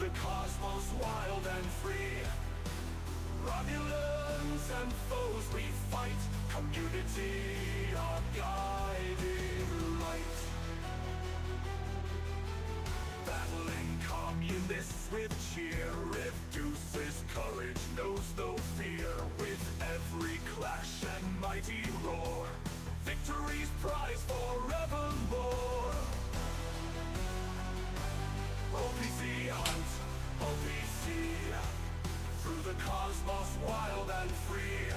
the cosmos wild and free. Romulans and foes we fight, community our guiding light. Battling communists with cheer, reduces courage, knows no fear. With every clash and mighty roar, victory's prize forevermore. OPC hunt, OPC, through the cosmos wild and free.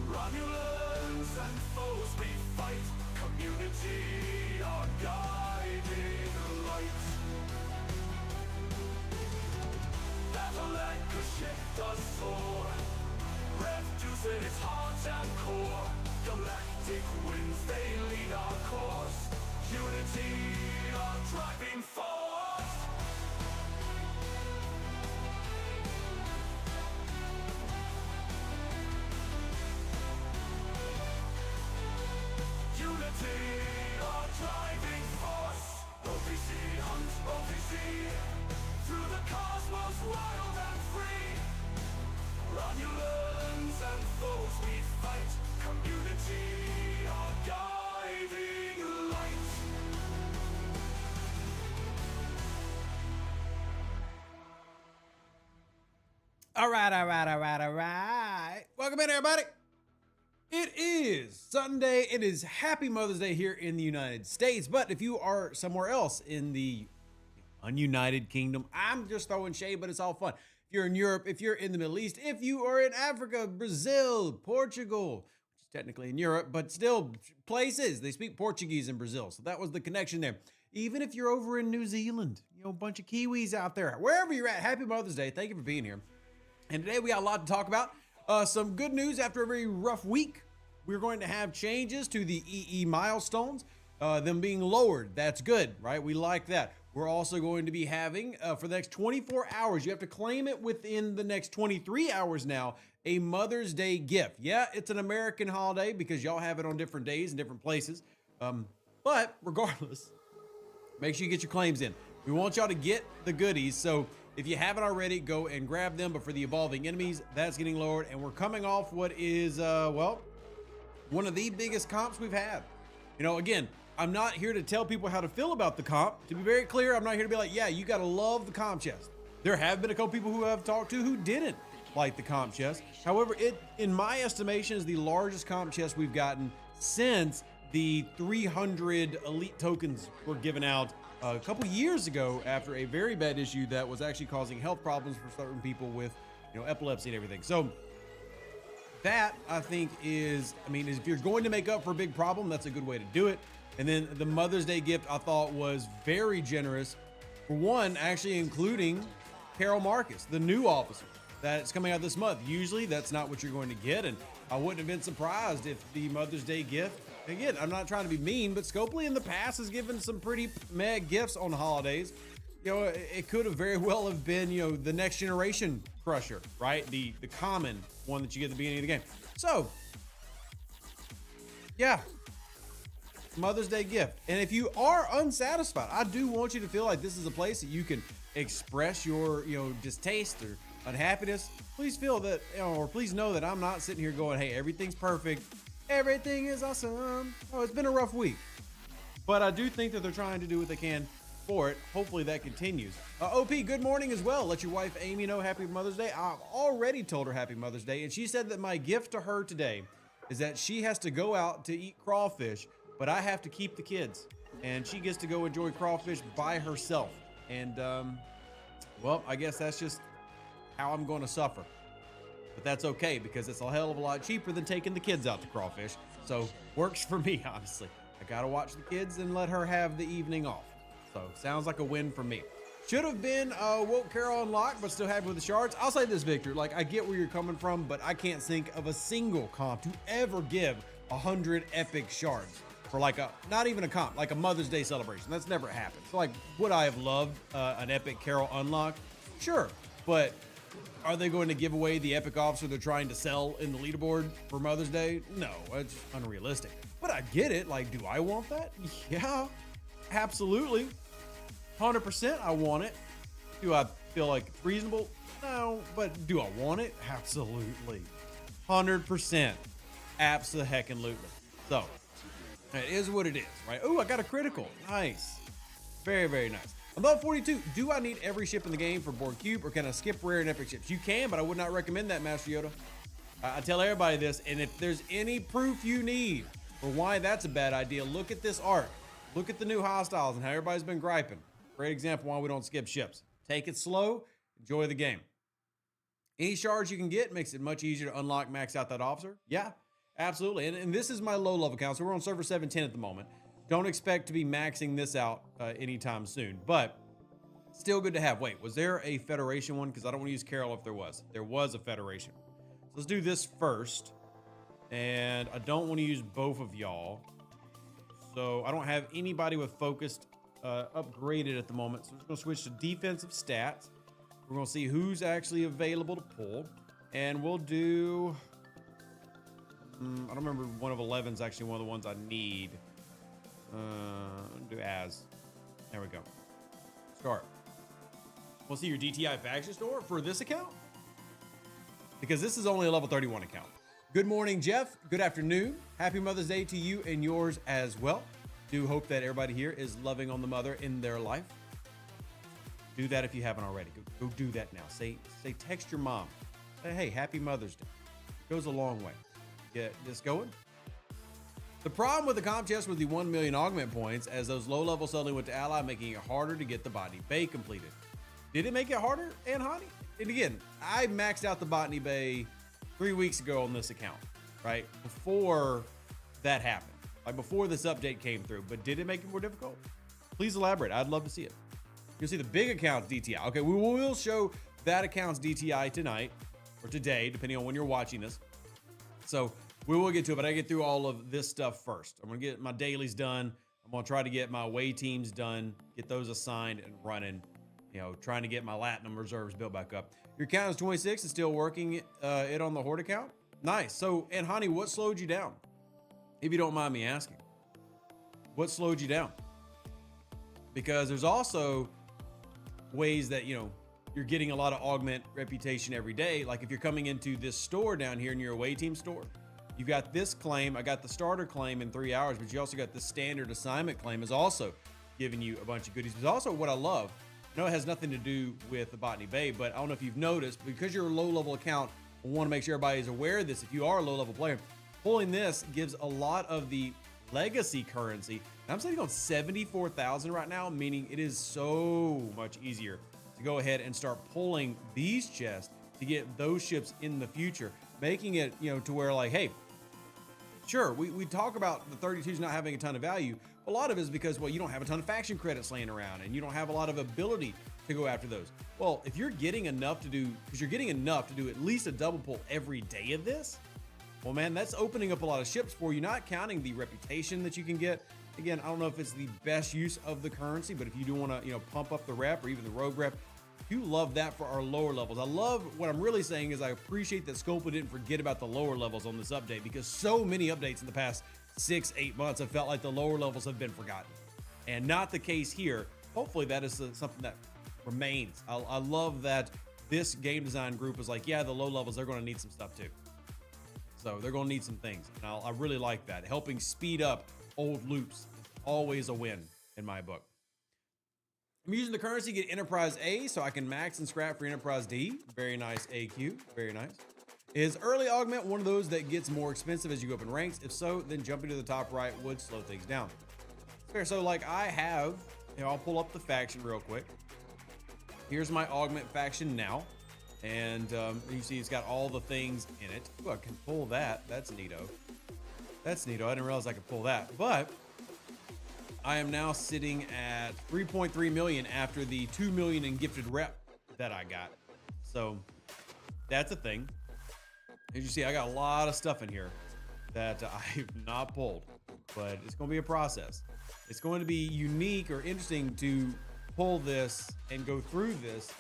Romulans and foes we fight, community our guiding light. Battle anchor shift us soar, reducing its heart and core. Galactic winds, they lead our course, unity our driving force. Unity our driving force. OPC hunt, OPC, through the cosmos wild and free. Romulans and foes we fight, community our guiding light. All right. Welcome in, everybody. It is Sunday. It is Happy Mother's Day here in the United States. But if you are somewhere else in the ununited kingdom, I'm just throwing shade, but it's all fun. If you're in Europe, if you're in the Middle East, if you are in Africa, Brazil, Portugal, which is technically in Europe, but still places, they speak Portuguese in Brazil. So that was the connection there. Even if you're over in New Zealand, a bunch of Kiwis out there, wherever you're at, Happy Mother's Day. Thank you for being here. And today we got a lot to talk about. Some good news after a very rough week. We're going to have changes to the EE milestones, them being lowered. That's good, right? We like that. We're also going to be having, for the next 24 hours, you have to claim it within the next 23 hours now, a Mother's Day gift. Yeah, it's an American holiday because y'all have it on different days and different places. But regardless, make sure you get your claims in. We want y'all to get the goodies. So if you haven't already, go and grab them. But for the evolving enemies, that's getting lowered. And we're coming off what is, well, one of the biggest comps we've had. You know, again, I'm not here to tell people how to feel about the comp. To be very clear, I'm not here to be like, yeah, you got to love the comp chest. There have been a couple people who I've talked to who didn't like the comp chest. However, it, in my estimation, is the largest comp chest we've gotten since the 300 elite tokens were given out a couple years ago after a very bad issue that was actually causing health problems for certain people with, epilepsy and everything. So that, I think, is if you're going to make up for a big problem, that's a good way to do it. And then the Mother's Day gift I thought was very generous. For one, actually including Carol Marcus, the new officer that's coming out this month. Usually that's not what you're going to get, and I wouldn't have been surprised if the Mother's Day gift, again, I'm not trying to be mean, but Scopely in the past has given some pretty meh gifts on holidays. It could have very well have been, the next generation crusher, right? The common one that you get at the beginning of the game. So, yeah, Mother's Day gift. And if you are unsatisfied, I do want you to feel like this is a place that you can express your, distaste or unhappiness. Please feel that, or please know that I'm not sitting here going, hey, everything's perfect. Everything is awesome. Oh, it's been a rough week. But I do think that they're trying to do what they can for it. Hopefully that continues. OP, good morning as well. Let your wife Amy know Happy Mother's Day. I've already told her Happy Mother's Day, and she said that my gift to her today is that she has to go out to eat crawfish, but I have to keep the kids, and she gets to go enjoy crawfish by herself. And well, I guess that's just how I'm going to suffer. But that's okay, because it's a hell of a lot cheaper than taking the kids out to crawfish. So works for me, honestly. I gotta watch the kids and let her have the evening off. So sounds like a win for me. Should have been woke Carol unlocked, but still happy with the shards. I'll say this, Victor, like, I get where you're coming from, but I can't think of a single comp to ever give 100 epic shards for like not even a comp, like a Mother's Day celebration. That's never happened. So like, would I have loved an epic Carol unlock? Sure, but are they going to give away the epic officer they're trying to sell in the leaderboard for Mother's Day? No, it's unrealistic. But I get it. Like, do I want that? Yeah, absolutely. 100% I want it. Do I feel like it's reasonable? No, but do I want it? Absolutely. 100%. Abso-heckin-lutely. So, it is what it is, right? Oh, I got a critical. Nice. Very, very nice. Above 42, do I need every ship in the game for board cube, or can I skip rare and epic ships? You can, but I would not recommend that, Master Yoda. I tell everybody this, and if there's any proof you need for why that's a bad idea, look at this art. Look at the new hostiles and how everybody's been griping. Great example why we don't skip ships. Take it slow, enjoy the game. Any shards you can get makes it much easier to unlock, max out that officer. Yeah, absolutely. And this is my low level count, so we're on server 710 at the moment. Don't expect to be maxing this out anytime soon, but still good to have. Wait, was there a Federation one? Because I don't want to use Carol if there was. There was a Federation. So let's do this first. And I don't want to use both of y'all. So I don't have anybody with focused upgraded at the moment. So we're just going to switch to defensive stats. We're going to see who's actually available to pull. And we'll do... I don't remember, one of 11 is actually one of the ones I need. Do as. There we go. Start. We'll see your DTI faction store for this account, because this is only a level 31 account. Good morning, Jeff. Good afternoon. Happy Mother's Day to you and yours as well. Do hope that everybody here is loving on the mother in their life. Do that if you haven't already. Go do that now. Say text your mom. Say, hey, happy Mother's Day. Goes a long way. Get this going. The problem with the comp chest was the 1 million augment points, as those low levels suddenly went to ally, making it harder to get the Botany Bay completed. Did it make it harder, and Honey? And again, I maxed out the Botany Bay 3 weeks ago on this account, right? Before that happened, like before this update came through, but did it make it more difficult? Please elaborate. I'd love to see it. You'll see the big account's DTI. Okay, we will show that account's DTI tonight, or today, depending on when you're watching this. So we will get to it, but I get through all of this stuff first. I'm gonna get my dailies done. I'm gonna try to get my away teams done, get those assigned and running. You know, trying to get my Latinum reserves built back up. Your count is 26 and still working it on the Horde account. Nice. So, and Honey, what slowed you down? If you don't mind me asking, what slowed you down? Because there's also ways that, you know, you're getting a lot of augment reputation every day. Like if you're coming into this store down here in your away team store, you've got this claim. I got the starter claim in 3 hours, but you also got the standard assignment claim is also giving you a bunch of goodies. But also what I love, I know it has nothing to do with the Botany Bay, but I don't know if you've noticed, because you're a low level account, I want to make sure everybody is aware of this. If you are a low level player, pulling this gives a lot of the legacy currency. And I'm sitting on 74,000 right now, meaning it is so much easier to go ahead and start pulling these chests to get those ships in the future, making it, you know, to where like, hey, sure, we talk about the 32s not having a ton of value. A lot of it is because, well, you don't have a ton of faction credits laying around and you don't have a lot of ability to go after those. Well, if you're getting enough to do, because you're getting enough to do at least a double pull every day of this, well, man, that's opening up a lot of ships for you, not counting the reputation that you can get. Again, I don't know if it's the best use of the currency, but if you do want to, you know, pump up the rep or even the rogue rep, you love that for our lower levels. I love, what I'm really saying is I appreciate that Scopa didn't forget about the lower levels on this update, because so many updates in the past 6-8 months have felt like the lower levels have been forgotten, and not the case here. Hopefully that is something that remains. I love that this game design group is like, yeah, the low levels, they're going to need some stuff too. So they're going to need some things, and I really like that. Helping speed up old loops is always a win in my book. I'm using the currency to get Enterprise A so I can max and scrap for Enterprise D. Very nice AQ, very nice. Is early augment one of those that gets more expensive as you go up in ranks? If so, then jumping to the top right would slow things down. Fair. So like I have, you know, I'll pull up the faction real quick. Here's my augment faction now. And you see it's got all the things in it. Ooh, I can pull that. That's neato. That's neato. I didn't realize I could pull that. But I am now sitting at 3.3 million after the 2 million in gifted rep that I got. So that's a thing. As you see, I got a lot of stuff in here that I've not pulled, but it's going to be a process. It's going to be unique or interesting to pull this and go through this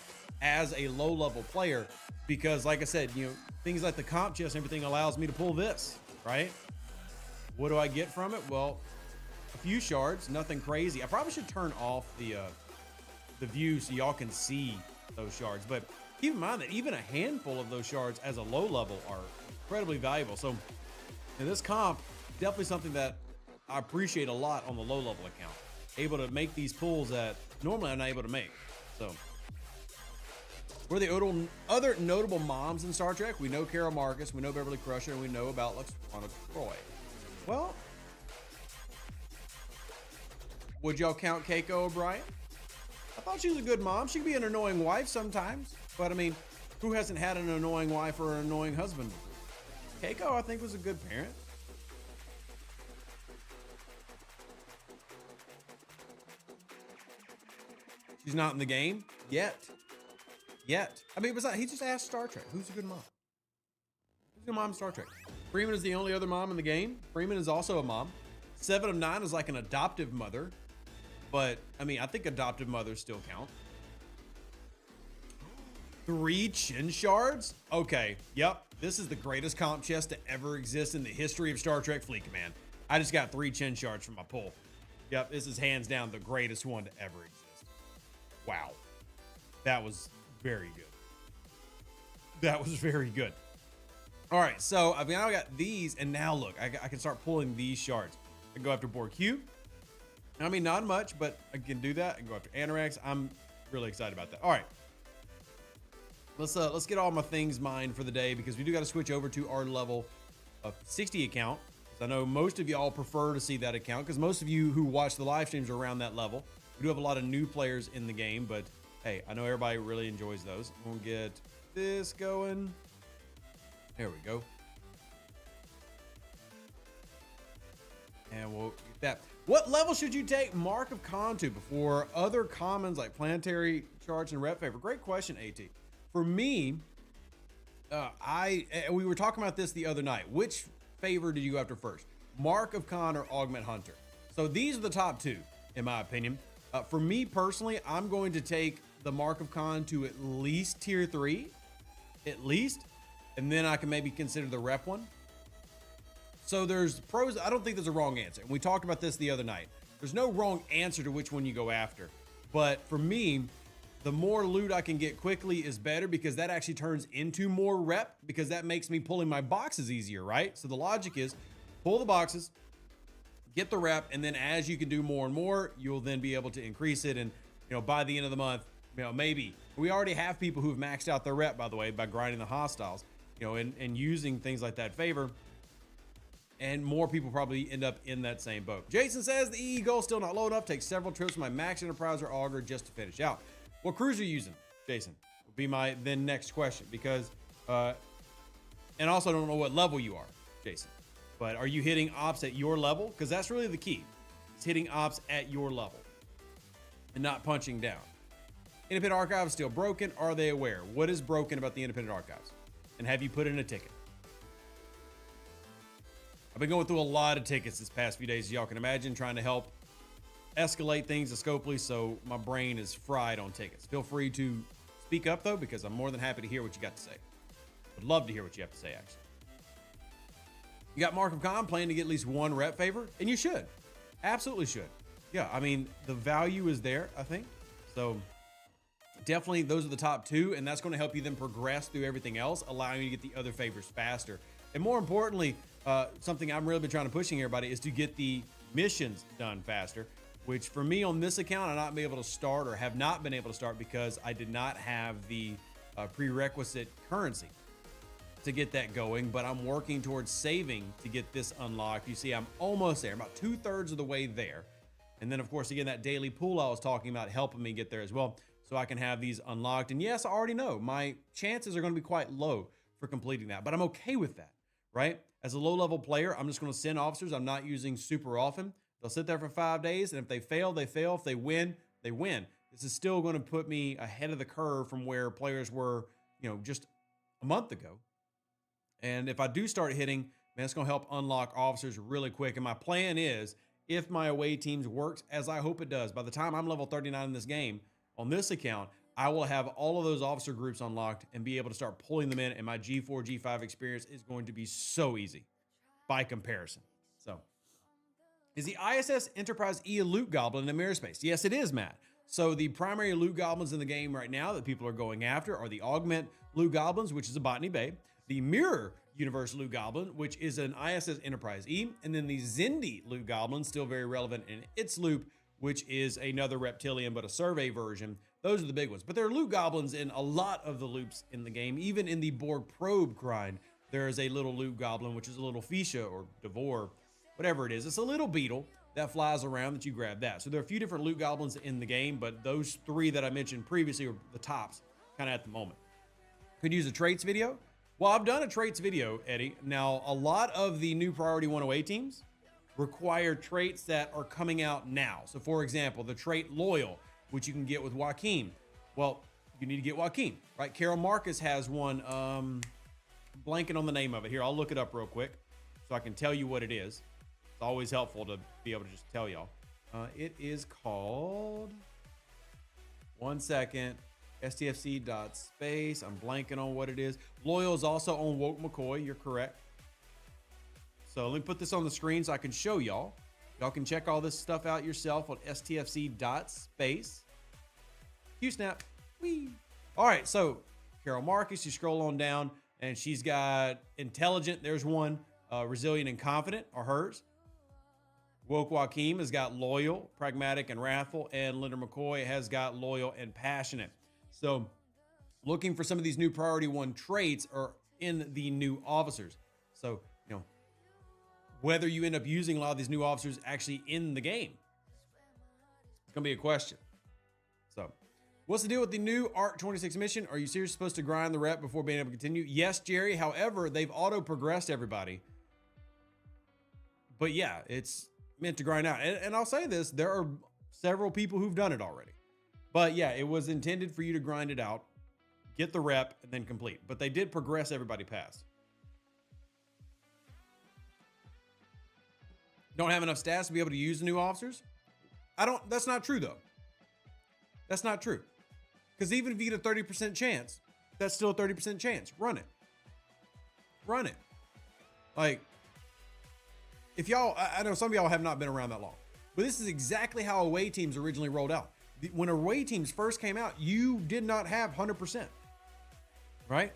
as a low level player, because like I said, you know, things like the comp chest and everything allows me to pull this, right? What do I get from it? Well, a few shards, nothing crazy. I probably should turn off the view so y'all can see those shards. But keep in mind that even a handful of those shards as a low level are incredibly valuable. So in this comp, definitely something that I appreciate a lot on the low level account. Able to make these pulls that normally I'm not able to make. So we're the other notable moms in Star Trek. We know Carol Marcus, we know Beverly Crusher, and we know about Lexana Troy. Well, would y'all count Keiko O'Brien? I thought she was a good mom. She could be an annoying wife sometimes, but I mean, who hasn't had an annoying wife or an annoying husband before? Keiko, I think, was a good parent. She's not in the game yet. I mean, besides, he just asked Star Trek, who's a good mom? Who's a good mom in Star Trek? Freeman is the only other mom in the game. Freeman is also a mom. 7 of 9 is like an adoptive mother. But, I mean, I think adoptive mothers still count. 3 chin shards? Okay, yep. This is the greatest comp chest to ever exist in the history of Star Trek Fleet Command. I just got 3 chin shards from my pull. Yep, this is hands down the greatest one to ever exist. Wow. That was very good. That was very good. All right, so I mean, I got these, and now look, I can start pulling these shards. I can go after Borg Q. I mean, not much, but I can do that. I can go after Anorax. I'm really excited about that. All right, let's get all my things mined for the day, because we do got to switch over to our level of 60 account. I know most of y'all prefer to see that account, because most of you who watch the live streams are around that level. We do have a lot of new players in the game, but hey, I know everybody really enjoys those. We'll get this going. There we go. And we'll get that. What level should you take Mark of Khan to before other commons like planetary, charge, and rep favor? Great question, AT. For me, we were talking about this the other night. Which favor did you go after first? Mark of Khan or Augment Hunter? So these are the top 2, in my opinion. For me personally, I'm going to take the Mark of Khan to at least tier 3, at least, and then I can maybe consider the rep one. So there's pros. I don't think there's a wrong answer. And we talked about this the other night. There's no wrong answer to which one you go after. But for me, the more loot I can get quickly is better, because that actually turns into more rep, because that makes me pulling my boxes easier, right? So the logic is pull the boxes, get the rep, and then as you can do more and more, you'll then be able to increase it. And, you know, by the end of the month, you know, maybe we already have people who've maxed out their rep, by the way, by grinding the hostiles, you know, and using things like that favor. And more people probably end up in that same boat. Jason says the EE goal still not low enough. Takes several trips with my Max Enterprise or Augur just to finish out. What cruise are you using, Jason? Will be my then next question, because, and also I don't know what level you are, Jason. But are you hitting ops at your level? Because that's really the key. It's hitting ops at your level and not punching down. Independent Archives still broken. Are they aware? What is broken about the Independent Archives? And have you put in a ticket? I've been going through a lot of tickets this past few days, as y'all can imagine, trying to help escalate things to Scopely, so my brain is fried on tickets. Feel free to speak up, though, because I'm more than happy to hear what you got to say. Would love to hear what you have to say, actually. You got Mark of Khan playing to get at least 1 rep favor, and you should. Absolutely should. Yeah, I mean, the value is there, I think. So definitely those are the top 2, and that's going to help you then progress through everything else, allowing you to get the other favors faster. And more importantly, something I'm really been trying to pushing everybody is to get the missions done faster, which for me on this account, I'm not been able to start, or have not been able to start, because I did not have the prerequisite currency to get that going, but I'm working towards saving to get this unlocked. You see, I'm almost there, about 2/3 of the way there. And then of course, again, that daily pool I was talking about helping me get there as well, so I can have these unlocked. And yes, I already know my chances are going to be quite low for completing that, but I'm okay with that, right? As a low level player, I'm just going to send officers I'm not using super often. They'll sit there for 5 days, and if they fail, they fail. If they win, they win. This is still going to put me ahead of the curve from where players were, you know, just a month ago. And if I do start hitting, man, it's going to help unlock officers really quick. And my plan is, if my away teams works as I hope it does, by the time I'm level 39 in this game, on this account, I will have all of those officer groups unlocked and be able to start pulling them in. And my G4, G5 experience is going to be so easy by comparison. So, is the ISS Enterprise E a loot goblin in mirror space? Yes, it is, Matt. So the primary loot goblins in the game right now that people are going after are the augment loot goblins, which is a Botany Bay, the mirror universe loot goblin, which is an ISS Enterprise E, and then the Zindi loot goblin, still very relevant in its loop, which is another reptilian but a survey version. Those are the big ones. But there are loot goblins in a lot of the loops in the game. Even in the Borg probe grind, there is a little loot goblin, which is a little Fisha or Devore, whatever it is. It's a little beetle that flies around that you grab that. So there are a few different loot goblins in the game, but those three that I mentioned previously are the tops kind of at the moment. Could use a traits video. Well, I've done a traits video, Eddie. Now, a lot of the new Priority 108 teams require traits that are coming out now. So for example, the trait Loyal, which you can get with Joaquin. Well, you need to get Joaquin, right? Carol Marcus has one, blanking on the name of it. Here, I'll look it up real quick so I can tell you what it is. It's always helpful to be able to just tell y'all. It is called, one second, STFC.space. I'm blanking on what it is. Loyal is also on Woke McCoy. You're correct. So let me put this on the screen so I can show y'all. Y'all can check all this stuff out yourself on STFC.space. Q-snap. Whee. All right, so Carol Marcus, you scroll on down, and she's got Intelligent. There's one. Resilient and Confident are hers. Woke Joaquin has got Loyal, Pragmatic, and Wrathful, and Linda McCoy has got Loyal and Passionate. So looking for some of these new Priority 1 traits are in the new officers. So, you know, whether you end up using a lot of these new officers actually in the game, it's going to be a question. So what's the deal with the new ARC 26 mission? Are you seriously supposed to grind the rep before being able to continue? Yes, Jerry. However, they've auto-progressed everybody. But yeah, it's meant to grind out. And I'll say this, there are several people who've done it already. But yeah, it was intended for you to grind it out, get the rep, and then complete. But they did progress everybody past. Don't have enough stats to be able to use the new officers? That's not true though. That's not true. Because even if you get a 30% chance, that's still a 30% chance. Run it. Run it. Like, if y'all, I know some of y'all have not been around that long, but this is exactly how away teams originally rolled out. When away teams first came out, you did not have 100%, right?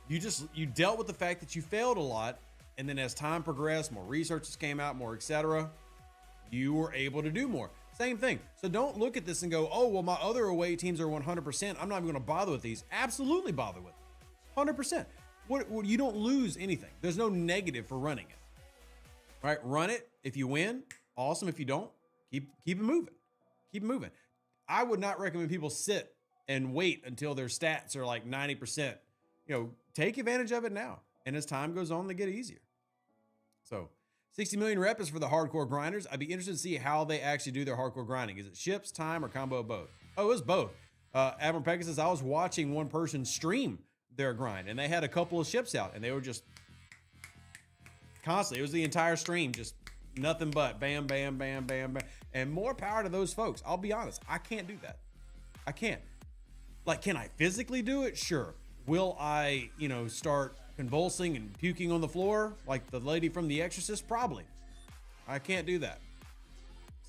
You dealt with the fact that you failed a lot. And then as time progressed, more researches came out, more, etc., you were able to do more. Same thing. So don't look at this and go, oh, well, my other away teams are 100%. I'm not even going to bother with these. Absolutely bother with them. 100%. What, you don't lose anything. There's no negative for running it. Right? Run it. If you win, awesome. If you don't, keep it moving. Keep it moving. I would not recommend people sit and wait until their stats are like 90%. You know, take advantage of it now. And as time goes on, they get easier. So 60 million rep is for the hardcore grinders. I'd be interested to see how they actually do their hardcore grinding. Is it ships, time, or combo of both? Oh, it was both. Admiral Pegasus, I was watching one person stream their grind, and they had a couple of ships out, and they were just constantly. It was the entire stream, just nothing but bam, bam, bam, bam, bam. And more power to those folks. I'll be honest, I can't do that. I can't. Like, can I physically do it? Sure. Will I, start convulsing and puking on the floor like the lady from The Exorcist? Probably. I can't do that.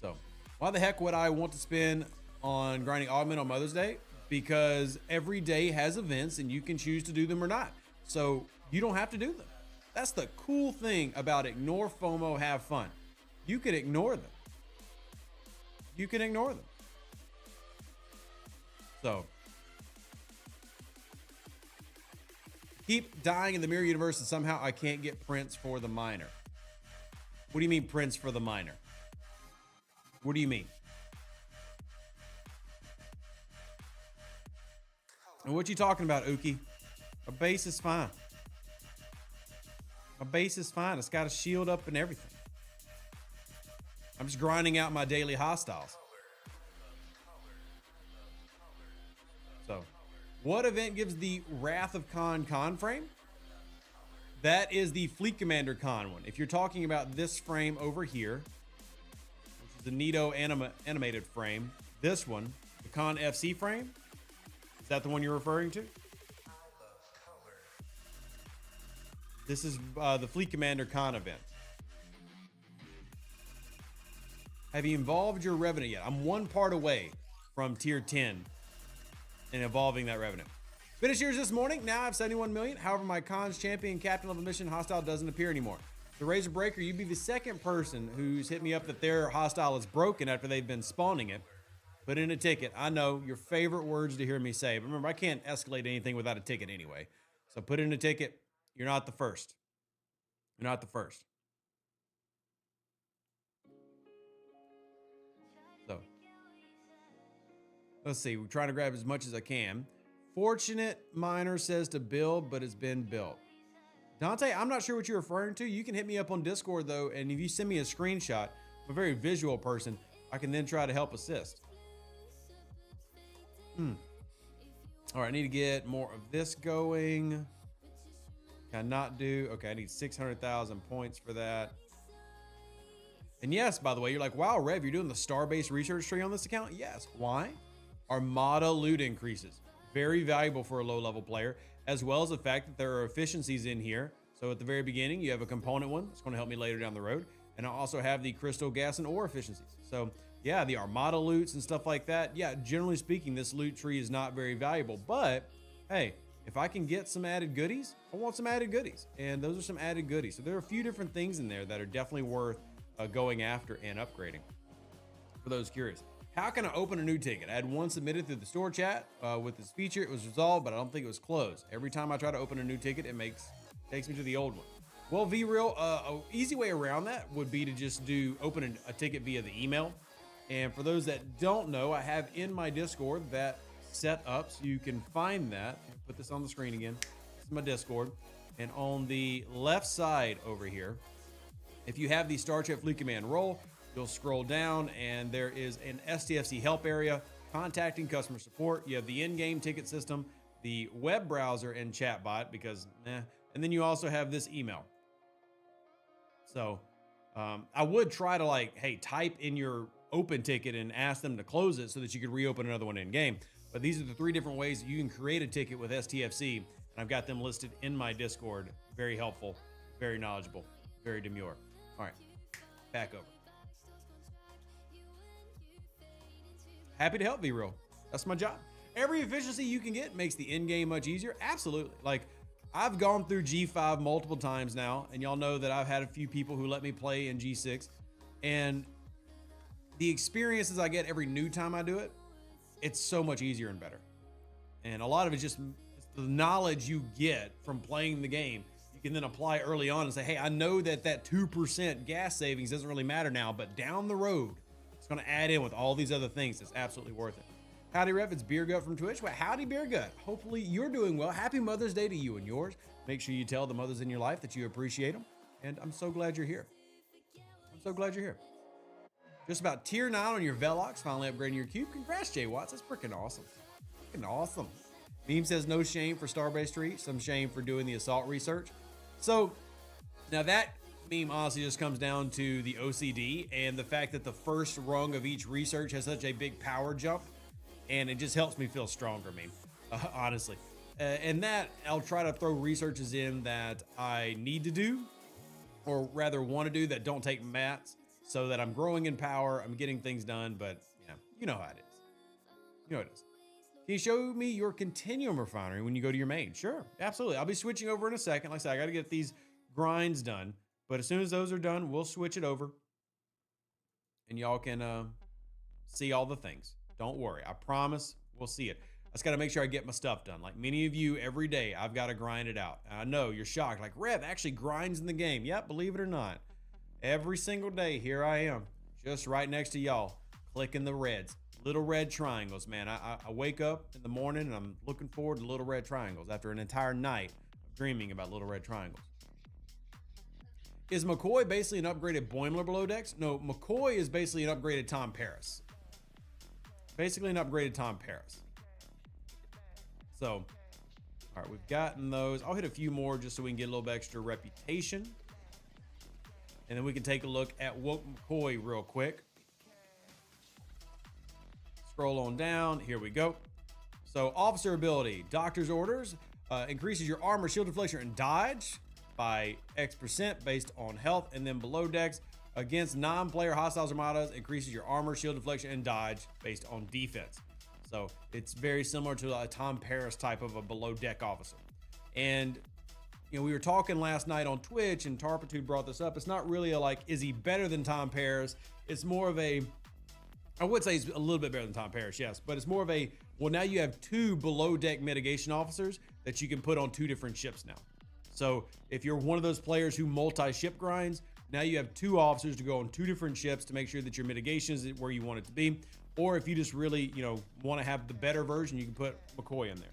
So why the heck would I want to spend on grinding augment on Mother's Day? Because every day has events and you can choose to do them or not. So you don't have to do them. That's the cool thing about ignore FOMO, have fun. You can ignore them. You can ignore them. So keep dying in the mirror universe and somehow I can't get Prince for the minor. What do you mean Prince for the minor? What do you mean? And what you talking about, Uki? A base is fine. A base is fine. It's got a shield up and everything. I'm just grinding out my daily hostiles. So, what event gives the Wrath of Khan frame? That is the Fleet Commander Khan one. If you're talking about this frame over here, which is the Nito animated frame, this one, the Khan FC frame, is that the one you're referring to? This is the Fleet Commander Khan event. Have you involved your revenue yet? I'm one part away from tier 10 and evolving that revenue. Finished yours this morning. Now I have 71 million. However, my cons champion captain level mission hostile doesn't appear anymore. The Razor Breaker, you'd be the second person who's hit me up that their hostile is broken after they've been spawning it. Put in a ticket. I know your favorite words to hear me say, but remember, I can't escalate anything without a ticket anyway. So put in a ticket. You're not the first. You're not the first. So let's see. We're trying to grab as much as I can. Fortunate Miner says to build, but it's been built. Dante, I'm not sure what you're referring to. You can hit me up on Discord, though, and if you send me a screenshot, I'm a very visual person, I can then try to help assist. All right, I need to get more of this going. Can I not do? Okay, I need 600,000 points for that. And yes, by the way, you're like, wow, Rev, you're doing the star-based research tree on this account? Yes. Why? Armada loot increases. Very valuable for a low-level player, as well as the fact that there are efficiencies in here. So at the very beginning, you have a component one. It's going to help me later down the road. And I also have the crystal, gas, and ore efficiencies. So yeah, the Armada loots and stuff like that. Yeah, generally speaking, this loot tree is not very valuable. But hey, if I can get some added goodies, I want some added goodies. And those are some added goodies. So there are a few different things in there that are definitely worth going after and upgrading. For those curious. How can I open a new ticket? I had one submitted through the store chat with this feature. It was resolved, but I don't think it was closed. Every time I try to open a new ticket, it takes me to the old one. Well, VReal, an easy way around that would be to just open a ticket via the email. And for those that don't know, I have in my Discord that set up so you can find that. Put this on the screen again. This is my Discord. And on the left side over here, if you have the Star Trek Fleet Command role, you'll scroll down and there is an STFC help area, contacting customer support. You have the in-game ticket system, the web browser and chat bot and then you also have this email. So I would try to hey, type in your open ticket and ask them to close it so that you could reopen another one in game. But these are the 3 different ways that you can create a ticket with STFC. And I've got them listed in my Discord. Very helpful, very knowledgeable, very demure. All right, back over. Happy to help, VReal. That's my job. Every efficiency you can get makes the end game much easier. Absolutely. I've gone through G5 multiple times now, and y'all know that I've had a few people who let me play in G6. And the experiences I get every new time I do it, it's so much easier and better. And a lot of it's just the knowledge you get from playing the game. You can then apply early on and say, hey, I know that 2% gas savings doesn't really matter now, but down the road, it's going to add in with all these other things. It's absolutely worth it. Howdy, Rev. It's Beer Gut from Twitch. Well, howdy, Beer Gut. Hopefully you're doing well. Happy Mother's Day to you and yours. Make sure you tell the mothers in your life that you appreciate them. And I'm so glad you're here. I'm so glad you're here. Just about tier 9 on your Velox, finally upgrading your cube. Congrats, Jay Watts. That's freaking awesome. Freaking awesome. Meme says no shame for Starbase Tree, some shame for doing the assault research. So now that meme honestly just comes down to the OCD and the fact that the first rung of each research has such a big power jump, and it just helps me feel stronger, meme, honestly. And that I'll try to throw researches in that I need to do, or rather want to do, that don't take mats, so that I'm growing in power, I'm getting things done. But yeah, you know how it is. You know how it is. Can you show me your Continuum refinery when you go to your main? Sure, absolutely. I'll be switching over in a second. Like I said, I got to get these grinds done. But as soon as those are done, we'll switch it over. And y'all can see all the things. Don't worry. I promise we'll see it. I just got to make sure I get my stuff done. Like many of you, every day, I've got to grind it out. And I know you're shocked. Like, Rev actually grinds in the game. Yep, believe it or not. Every single day, here I am. Just right next to y'all. Clicking the reds. Little red triangles, man. I wake up in the morning and I'm looking forward to little red triangles after an entire night of dreaming about little red triangles. Is McCoy basically an upgraded Boimler below decks? No, McCoy is basically an upgraded Tom Paris. Basically an upgraded Tom Paris. So, all right, we've gotten those. I'll hit a few more just so we can get a little bit extra reputation. And then we can take a look at Woke McCoy real quick. Scroll on down. Here we go. So, officer ability, doctor's orders, increases your armor, shield deflection, and dodge by X% based on health. And then below decks, against non-player hostiles armadas, increases your armor, shield deflection, and dodge based on defense. So it's very similar to a Tom Paris type of a below deck officer. And you know, we were talking last night on Twitch, and Tarpitude brought this up. It's not really a like, is he better than Tom Paris? It's more of a, I would say he's a little bit better than Tom Paris, yes, but it's more of a, well, now you have two below deck mitigation officers that you can put on two different ships now. So if you're one of those players who multi-ship grinds, now you have two officers to go on two different ships to make sure that your mitigation is where you want it to be. Or if you just really, you know, want to have the better version, you can put McCoy in there.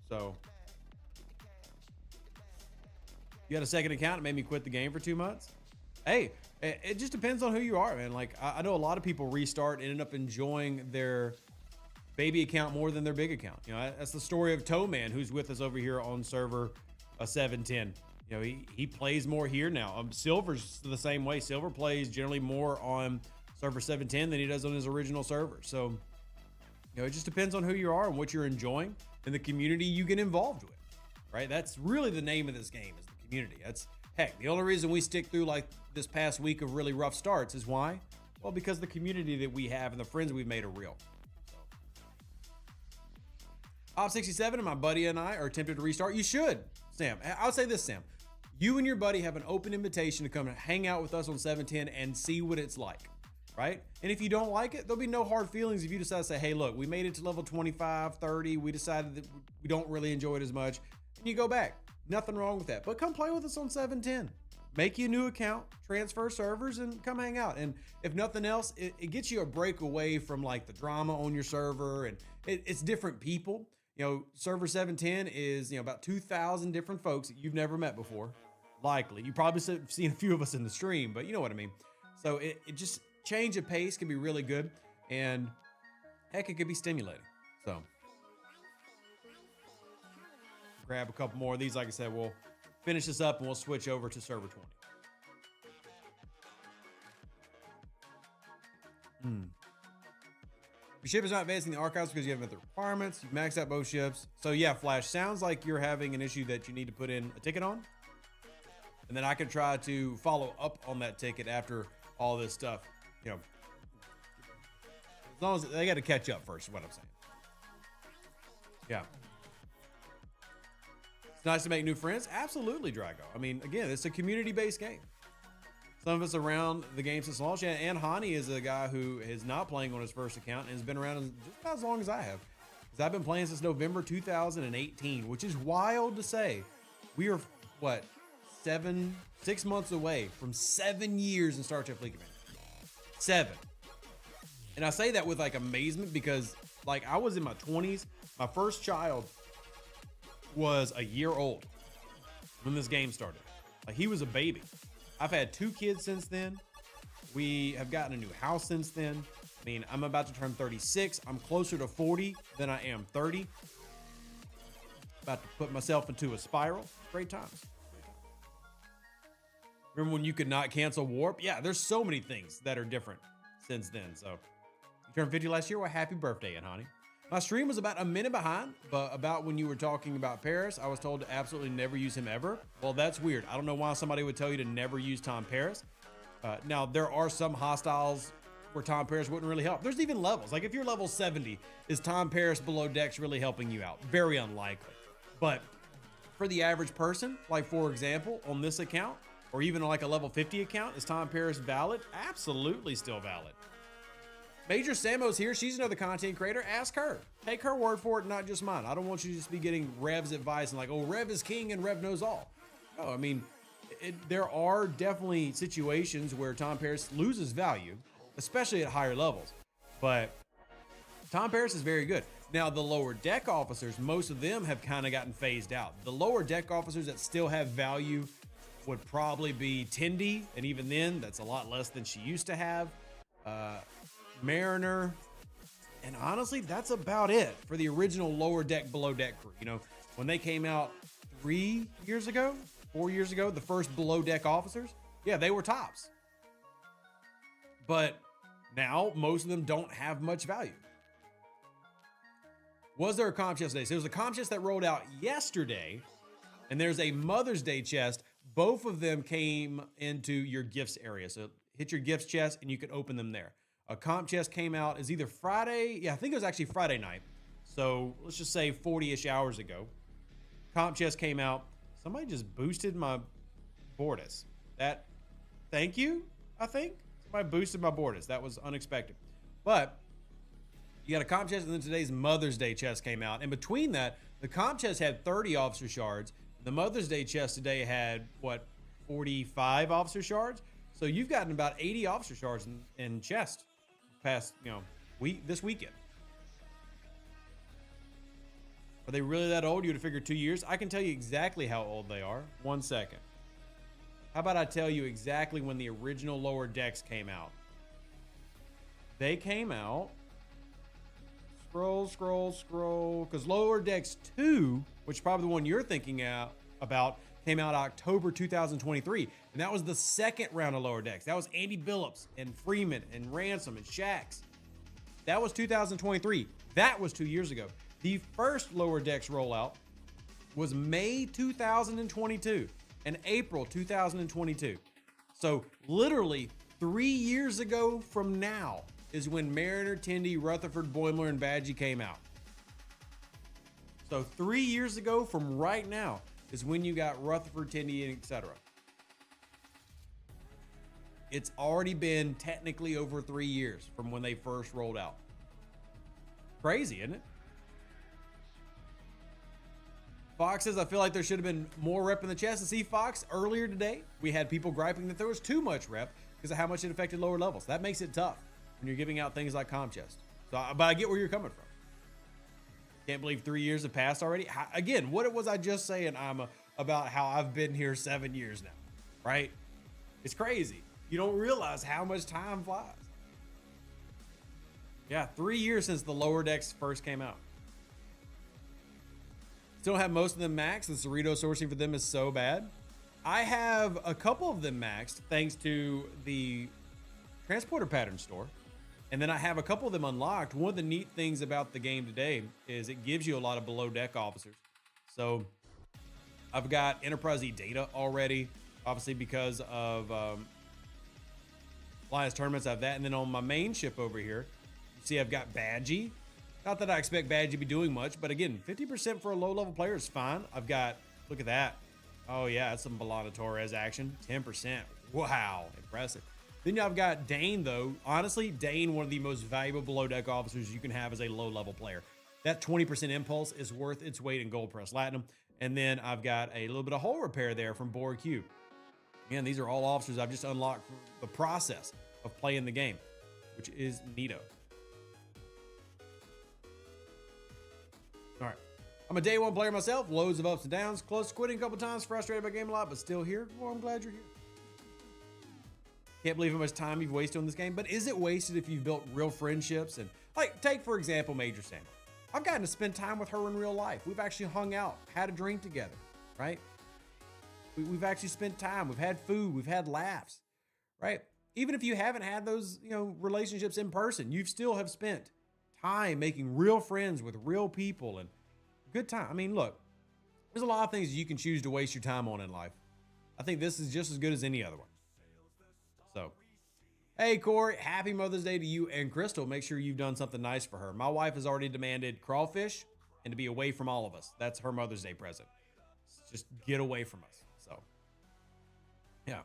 So you had a second account. It made me quit the game for 2 months. Hey, it just depends on who you are, man. Like I know a lot of people restart and end up enjoying their baby account more than their big account. You know, that's the story of Toe Man, who's with us over here on server 710. You know, he plays more here now. Silver's the same way. Silver plays generally more on server 710 than he does on his original server. So, you know, it just depends on who you are and what you're enjoying and the community you get involved with, right? That's really the name of this game, is the community. That's, heck, the only reason we stick through like this past week of really rough starts is why? Well, because the community that we have and the friends we've made are real. Op 67 and my buddy and I are attempting to restart. You should, Sam. I'll say this, Sam. You and your buddy have an open invitation to come and hang out with us on 710 and see what it's like, right? And if you don't like it, there'll be no hard feelings if you decide to say, hey, look, we made it to level 25, 30. We decided that we don't really enjoy it as much. And you go back. Nothing wrong with that. But come play with us on 710. Make you a new account, transfer servers, and come hang out. And if nothing else, it gets you a break away from like the drama on your server, and it's different people. You know, server 710 is, you know, about 2,000 different folks that you've never met before. Likely. You probably seen a few of us in the stream, but you know what I mean. So it just, change of pace can be really good, and heck, it could be stimulating. So grab a couple more of these. Like I said, we'll finish this up and we'll switch over to server 20. Your ship is not advancing the archives because you haven't met the requirements. You've maxed out both ships. So yeah, Flash, sounds like you're having an issue that you need to put in a ticket on. And then I can try to follow up on that ticket after all this stuff. You know, as long as they got to catch up first, is what I'm saying. Yeah. It's nice to make new friends. Absolutely, Drago. I mean, again, it's a community-based game. Some of us around the game since launch, and Hani is a guy who is not playing on his first account and has been around just about as long as I have. Because I've been playing since November 2018, which is wild to say. We are, what, 6 months away from 7 years in Star Trek Fleet Command. 7. And I say that with like amazement because like I was in my 20s. My first child was a year old when this game started. Like he was a baby. I've had 2 kids since then. We have gotten a new house since then. I mean, I'm about to turn 36. I'm closer to 40 than I am 30. About to put myself into a spiral. Great times. Remember when you could not cancel warp? Yeah, there's so many things that are different since then. So you turned 50 last year. Well, happy birthday, honey. My stream was about a minute behind, but about when you were talking about Paris, I was told to absolutely never use him ever. Well, that's weird. I don't know why somebody would tell you to never use Tom Paris. Now, there are some hostiles where Tom Paris wouldn't really help. There's even levels. Like if you're level 70, is Tom Paris below decks really helping you out? Very unlikely. But for the average person, like for example, on this account, or even like a level 50 account, is Tom Paris valid? Absolutely still valid. Major Samo's here. She's another content creator. Ask her. Take her word for it, not just mine. I don't want you to just be getting Rev's advice and like, oh, Rev is king and Rev knows all. No, I mean, there are definitely situations where Tom Paris loses value, especially at higher levels. But Tom Paris is very good. Now, the lower deck officers, most of them have kind of gotten phased out. The lower deck officers that still have value would probably be Tindy, and even then, that's a lot less than she used to have. Mariner, and honestly, that's about it for the original lower deck, below deck crew. You know, when they came out 3 years ago, 4 years ago, the first below deck officers, yeah, they were tops. But now most of them don't have much value. Was there a comp chest today? So there was a comp chest that rolled out yesterday, and there's a Mother's Day chest. Both of them came into your gifts area. So hit your gifts chest, and you can open them there. A comp chest came out is either Friday. Yeah, I think it was actually Friday night. So let's just say 40-ish hours ago. Comp chest came out. Somebody just boosted my Bortus. Thank you, I think. Somebody boosted my Bortus. That was unexpected. But you got a comp chest, and then today's Mother's Day chest came out. And between that, the comp chest had 30 officer shards. The Mother's Day chest today had, 45 officer shards? So you've gotten about 80 officer shards in chest past, this weekend. Are they really that old? You would have figured 2 years. I can tell you exactly how old they are. 1 second. How about I tell you exactly when the original lower decks came out? They came out. Scroll. Because lower decks 2, which is probably the one you're thinking about, came out October 2023. And that was the second round of lower decks. That was Andy Billups and Freeman and Ransom and Shax. That was 2023. That was 2 years ago. The first lower decks rollout was May 2022 and April 2022. So literally 3 years ago from now is when Mariner, Tindy, Rutherford, Boimler, and Badgie came out. So 3 years ago from right now is when you got Rutherford, Tindy, and etc. It's already been technically over 3 years from when they first rolled out. Crazy, isn't it? Fox says, I feel like there should have been more rep in the chest. And see, Fox, earlier today, we had people griping that there was too much rep because of how much it affected lower levels. That makes it tough when you're giving out things like comp chest. So, but I get where you're coming from. Can't believe 3 years have passed already. Again, what was I just saying about how I've been here 7 years now, right? It's crazy. You don't realize how much time flies. Yeah, 3 years since the lower decks first came out. Still have most of them maxed. The Cerrito sourcing for them is so bad. I have a couple of them maxed thanks to the transporter pattern store. And then I have a couple of them unlocked. One of the neat things about the game today is it gives you a lot of below deck officers. So I've got Enterprise E data already, obviously because of Alliance tournaments. I have that. And then on my main ship over here, you see I've got Badgie. Not that I expect Badgie to be doing much, but again, 50% for a low-level player is fine. I've got, look at that. Oh, yeah, that's some Belana Torres action. 10%. Wow, impressive. Then I've got Dane, though. Honestly, Dane, one of the most valuable below-deck officers you can have as a low-level player. That 20% impulse is worth its weight in gold press latinum. And then I've got a little bit of hull repair there from Borg Q. Again, these are all officers I've just unlocked from the process of playing the game, which is neato. All right. I'm a day one player myself. Loads of ups and downs. Close to quitting a couple times. Frustrated by game a lot, but still here. Well, I'm glad you're here. Can't believe how much time you've wasted on this game, but is it wasted if you've built real friendships? And like, take for example, Major Sam. I've gotten to spend time with her in real life. We've actually hung out, had a drink together, right? We've actually spent time. We've had food. We've had laughs, right? Even if you haven't had those, relationships in person, you still have spent time making real friends with real people and good time. I mean, look, there's a lot of things you can choose to waste your time on in life. I think this is just as good as any other one. So, hey, Corey, happy Mother's Day to you and Crystal. Make sure you've done something nice for her. My wife has already demanded crawfish and to be away from all of us. That's her Mother's Day present. Just get away from us. So, yeah.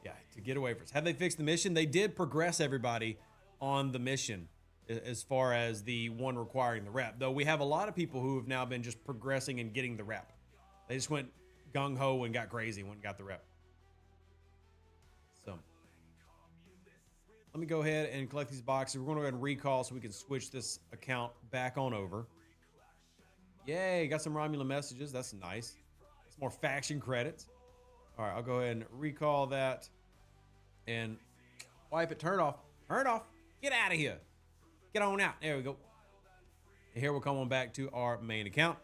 Yeah, to get away from us. Have they fixed the mission? They did progress everybody on the mission as far as the one requiring the rep. Though we have a lot of people who have now been just progressing and getting the rep. They just went gung-ho and got crazy when got the rep. So let me go ahead and collect these boxes. We're going to go ahead and recall so we can switch this account back on over. Yay, got some Romulan messages. That's nice. Some more faction credits. All right, I'll go ahead and recall that and wipe it. Turn it off. Turn it off. Get out of here. Get on out. There we go. And here we'll come on back to our main account,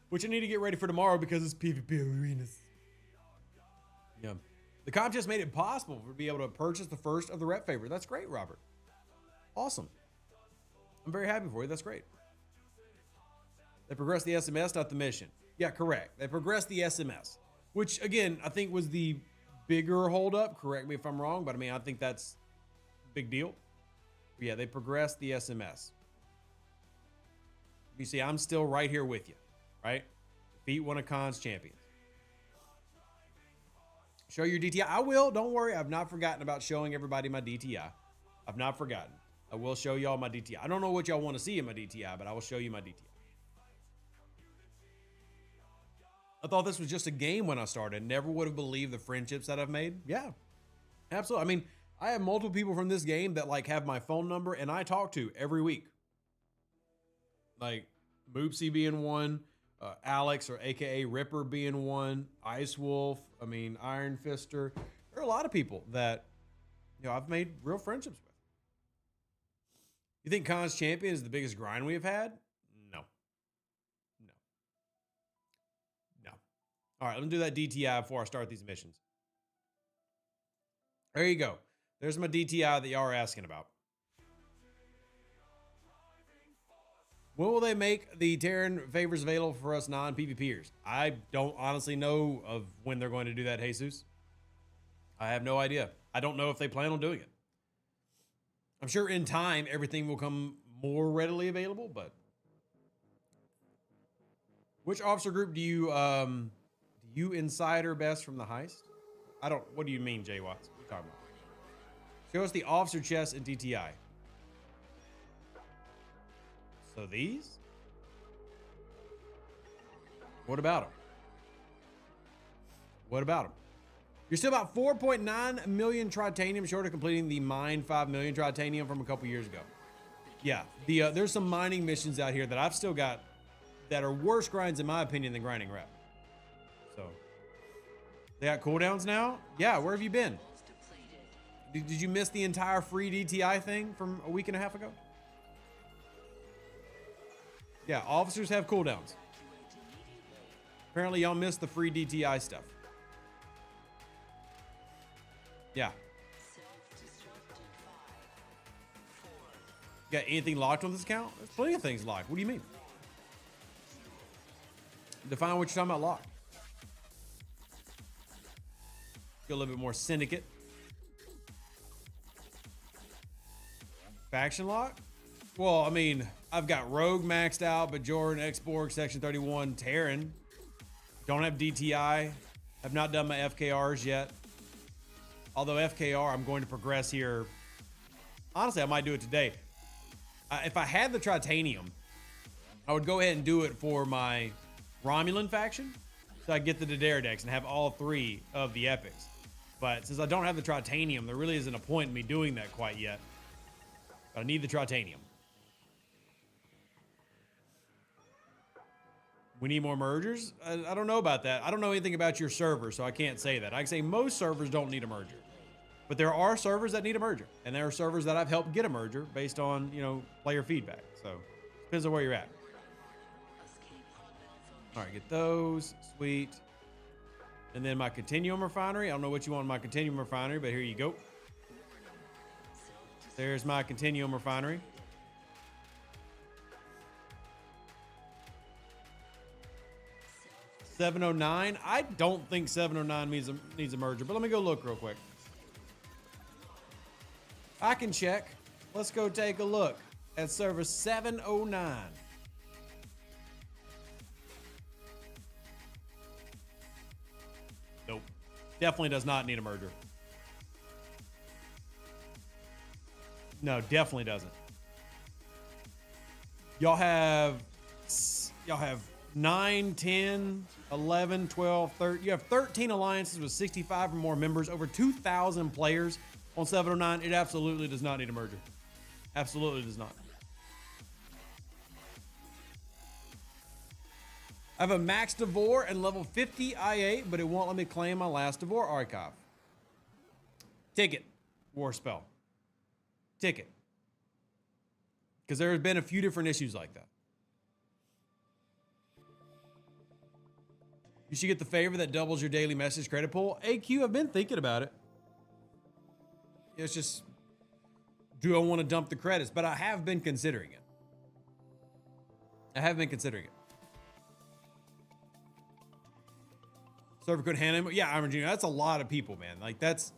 which I need to get ready for tomorrow because it's PvP arenas. Yeah. The comp just made it possible to be able to purchase the first of the rep favorite. That's great, Robert. Awesome. I'm very happy for you. That's great. They progressed the SMS, not the mission. Yeah, correct. They progressed the SMS, which again, I think was the bigger holdup. Correct me if I'm wrong, but I mean, I think that's a big deal. But yeah, they progressed the SMS. You see, I'm still right here with you, right? Defeat one of Khan's champions. Show your DTI. I will. Don't worry. I've not forgotten about showing everybody my DTI. I've not forgotten. I will show y'all my DTI. I don't know what y'all want to see in my DTI, but I will show you my DTI. I thought this was just a game when I started. Never would have believed the friendships that I've made. Yeah, absolutely. I mean, I have multiple people from this game that like have my phone number and I talk to every week. Like Moopsy being one, Alex or AKA Ripper being one, Ice Wolf, I mean, Iron Fister. There are a lot of people that, I've made real friendships with. You think Khan's champion is the biggest grind we have had? No. All right, let me do that DTI before I start these missions. There you go. There's my DTI that y'all are asking about. When will they make the Terran favors available for us non-PvPers? I don't honestly know of when they're going to do that, Jesus. I have no idea. I don't know if they plan on doing it. I'm sure in time, everything will come more readily available, but which officer group do you insider best from the heist? What do you mean, Jay Watts? What are you talking about? Show us the officer chest in DTI. So these? What about them? What about them? You're still about 4.9 million tritanium short of completing the mine 5 million tritanium from a couple years ago. Yeah, there's some mining missions out here that I've still got that are worse grinds in my opinion than grinding rep. So they got cooldowns now? Yeah, where have you been? Did you miss the entire free DTI thing from a week and a half ago? Yeah, officers have cooldowns. Apparently y'all missed the free DTI stuff. Yeah. Got anything locked on this account? There's plenty of things locked. What do you mean? Define what you're talking about locked. Get a little bit more syndicate. Faction lock? Well, I mean, I've got Rogue maxed out, but Jordan, X-Borg, Section 31, Terran. Don't have DTI. Have not done my FKRs yet. Although FKR, I'm going to progress here. Honestly, I might do it today. If I had the Tritanium, I would go ahead and do it for my Romulan faction. So I get the Dadair decks and have all three of the epics. But since I don't have the Tritanium, there really isn't a point in me doing that quite yet. But I need the Tritanium. We need more mergers? I don't know about that. I don't know anything about your server, so I can't say that. I can say most servers don't need a merger. But there are servers that need a merger. And there are servers that I've helped get a merger based on, player feedback. So, depends on where you're at. All right, get those. Sweet. And then my Continuum Refinery. I don't know what you want in my Continuum Refinery, but here you go. There's my Continuum Refinery. $709. I don't think $709 needs a merger, but let me go look real quick. I can check. Let's go take a look at server 709. Nope. Definitely does not need a merger. No, definitely doesn't. Y'all have 9, 10, 11, 12, 13. You have 13 alliances with 65 or more members, over 2,000 players on 709. It absolutely does not need a merger. Absolutely does not. I have a max Devore and level 50 I8, but it won't let me claim my last Devore archive. Ticket. War spell. Ticket. Because there have been a few different issues like that. You should get the favor that doubles your daily message credit pool. AQ, I've been thinking about it. It's just, do I want to dump the credits? But I have been considering it. I have been considering it. Server couldn't handle him. Yeah, Iron Jr., that's a lot of people, man. Like, that's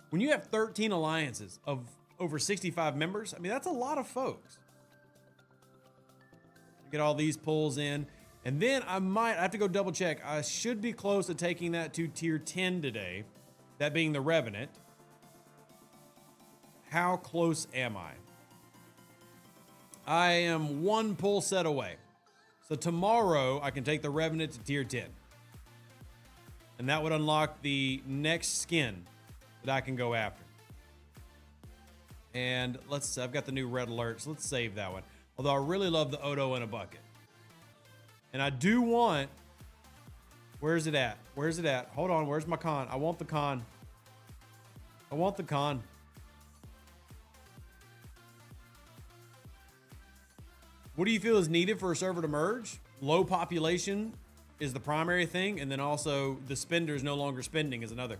when you have 13 alliances of over 65 members. I mean, that's a lot of folks. Get all these pulls in. And then I have to go double check. I should be close to taking that to tier 10 today. That being the Revenant. How close am I? I am one pull set away. So tomorrow I can take the Revenant to tier 10. And that would unlock the next skin that I can go after. And I've got the new red alerts. Let's save that one. Although I really love the Odo in a bucket. And I do want, where's it at? Where's it at? Hold on, where's my con? I want the con. I want the con. What do you feel is needed for a server to merge? Low population is the primary thing, and then also the spender is no longer spending is another.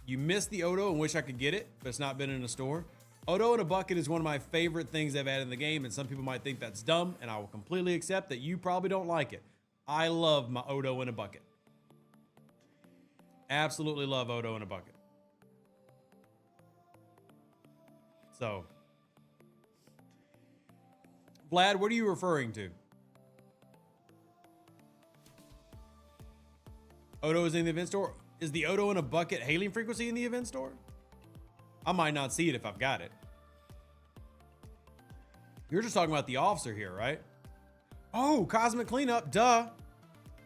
You missed the Odo and wish I could get it, but it's not been in a store. Odo in a bucket is one of my favorite things they've added in the game, and some people might think that's dumb, and I will completely accept that you probably don't like it. I love my Odo in a bucket. Absolutely love Odo in a bucket. So, Vlad, what are you referring to? Odo is in the event store. Is the Odo in a bucket hailing frequency in the event store? I might not see it if I've got it. You're just talking about the officer here, right? Oh, cosmic cleanup, duh.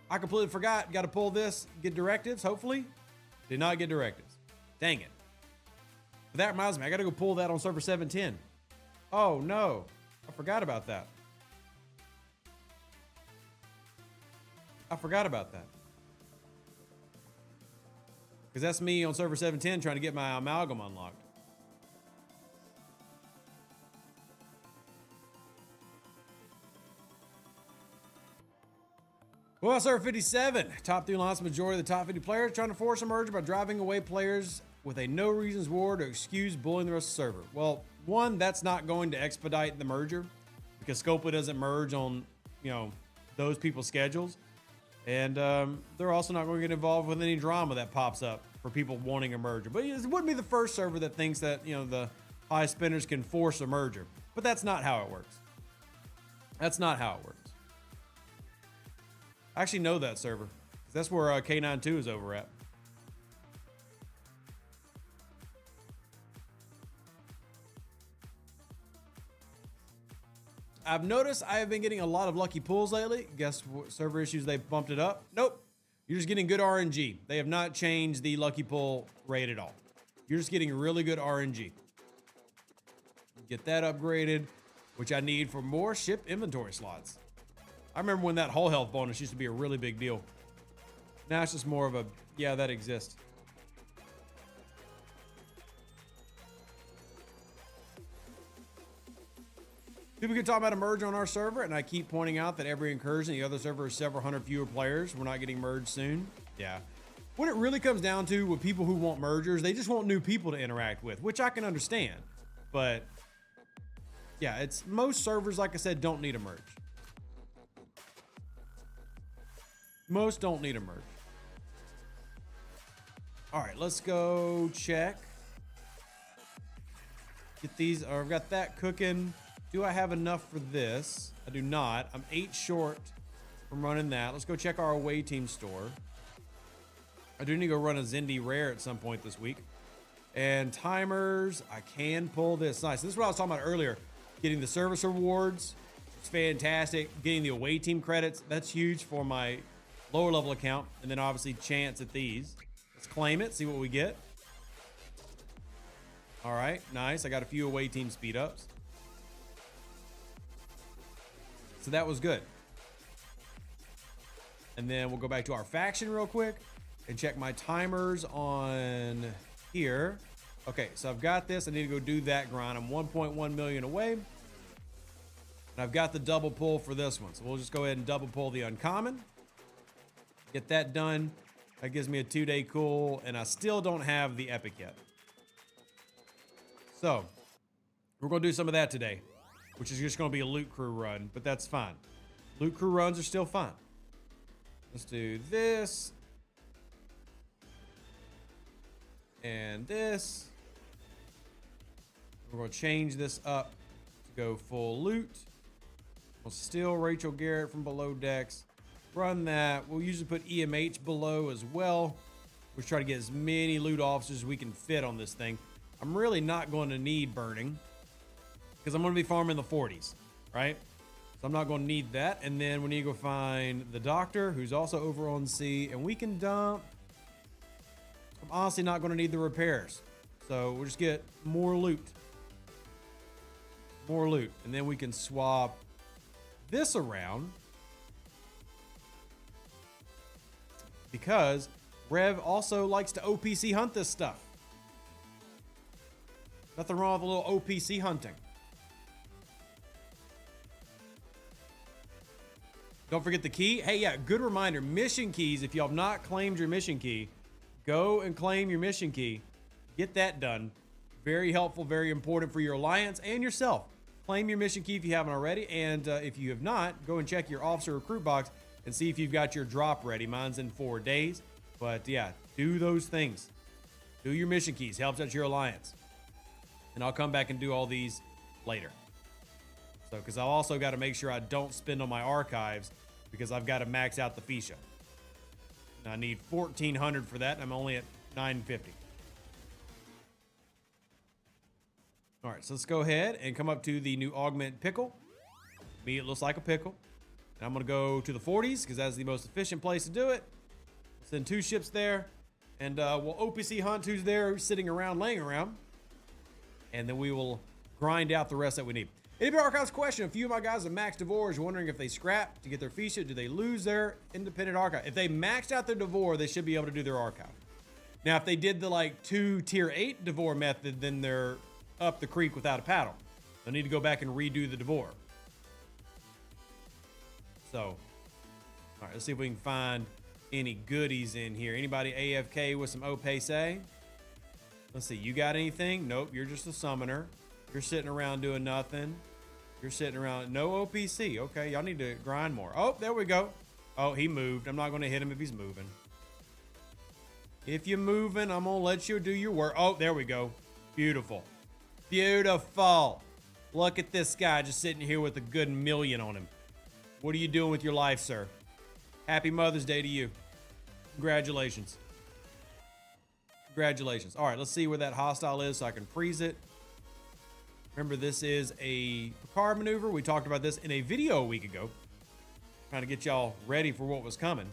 I completely forgot. Got to pull this, get directives, hopefully. Did not get directives. Dang it. But that reminds me, I got to go pull that on server 710. Oh, no. I forgot about that. I forgot about that. Because that's me on server 710 trying to get my amalgam unlocked. Well, server 57. Top 3 lost majority of the top 50 players trying to force a merger by driving away players with a no reasons war to excuse bullying the rest of the server. Well, one, that's not going to expedite the merger because Scopely doesn't merge on, those people's schedules. And they're also not going to get involved with any drama that pops up for people wanting a merger. But it wouldn't be the first server that thinks that, the high spenders can force a merger. But that's not how it works. That's not how it works. I actually know that server. That's where K92 is over at. I've noticed I have been getting a lot of lucky pulls lately. Guess what server issues they've bumped it up? Nope. You're just getting good RNG. They have not changed the lucky pull rate at all. You're just getting really good RNG. Get that upgraded, which I need for more ship inventory slots. I remember when that whole health bonus used to be a really big deal. Now it's just more of a, yeah, that exists. People keep talking about a merge on our server, and I keep pointing out that every incursion, the other server is several hundred fewer players. We're not getting merged soon. Yeah. What it really comes down to with people who want mergers, they just want new people to interact with, which I can understand. But yeah, it's most servers, like I said, don't need a merge. Most don't need a merge. All right, let's go check. Get these, or I've got that cooking. Do I have enough for this? I do not. I'm 8 short from running that. Let's go check our away team store. I do need to go run a Zindi rare at some point this week. And timers, I can pull this. Nice. This is what I was talking about earlier. Getting the service rewards. It's fantastic. Getting the away team credits. That's huge for my lower level account. And then obviously chance at these. Let's claim it. See what we get. All right. Nice. I got a few away team speed ups. So that was good. And then we'll go back to our faction real quick and check my timers on here. Okay, so I've got this. I need to go do that grind. I'm 1.1 million away. And I've got the double pull for this one. So we'll just go ahead and double pull the uncommon. Get that done. That gives me a 2-day cool. And I still don't have the epic yet. So we're going to do some of that today, which is just going to be a loot crew run, but that's fine. Loot crew runs are still fun. Let's do this. And this. We're going to change this up to go full loot. We'll steal Rachel Garrett from below decks. Run that. We'll usually put EMH below as well. We'll try to get as many loot officers as we can fit on this thing. I'm really not going to need burning because I'm going to be farming the 40s, right? So I'm not going to need that. And then we need to go find the doctor, who's also over on C, and we can dump. I'm honestly not going to need the repairs. So we'll just get more loot. More loot. And then we can swap this around because Rev also likes to OPC hunt this stuff. Nothing wrong with a little OPC hunting. Don't forget the key. Hey, yeah, good reminder. Mission keys, if you have not claimed your mission key, go and claim your mission key. Get that done. Very helpful, very important for your alliance and yourself. Claim your mission key if you haven't already. And if you have not, go and check your officer recruit box and see if you've got your drop ready. Mine's in 4 days. But yeah, do those things. Do your mission keys. Helps out your alliance. And I'll come back and do all these later. So, because I've also got to make sure I don't spend on my archives because I've got to max out the Fisha. And I need 1,400 for that, and I'm only at 950. All right, so let's go ahead and come up to the new augment pickle. To me, it looks like a pickle. And I'm going to go to the 40s because that's the most efficient place to do it. Send 2 ships there, and we'll OPC hunt who's there sitting around, laying around. And then we will grind out the rest that we need. ADP Archives question. A few of my guys have maxed Devores, wondering if they scrap to get their Fisha, do they lose their independent archive? If they maxed out their Devore, they should be able to do their archive. Now, if they did the like 2 tier 8 Devore method, then they're up the creek without a paddle. They'll need to go back and redo the Devore. So, all right, let's see if we can find any goodies in here. Anybody AFK with some OP say? Let's see, you got anything? Nope, you're just a summoner. You're sitting around doing nothing. You're sitting around, no OPC. Okay, y'all need to grind more. Oh, there we go. Oh, he moved. I'm not going to hit him if he's moving. If you're moving, I'm going to let you do your work. Oh, there we go. Beautiful. Beautiful. Look at this guy just sitting here with a good million on him. What are you doing with your life, sir? Happy Mother's Day to you. Congratulations. Congratulations. All right, let's see where that hostile is so I can freeze it. Remember, this is a Picard maneuver. We talked about this in a video a week ago. Trying to get y'all ready for what was coming.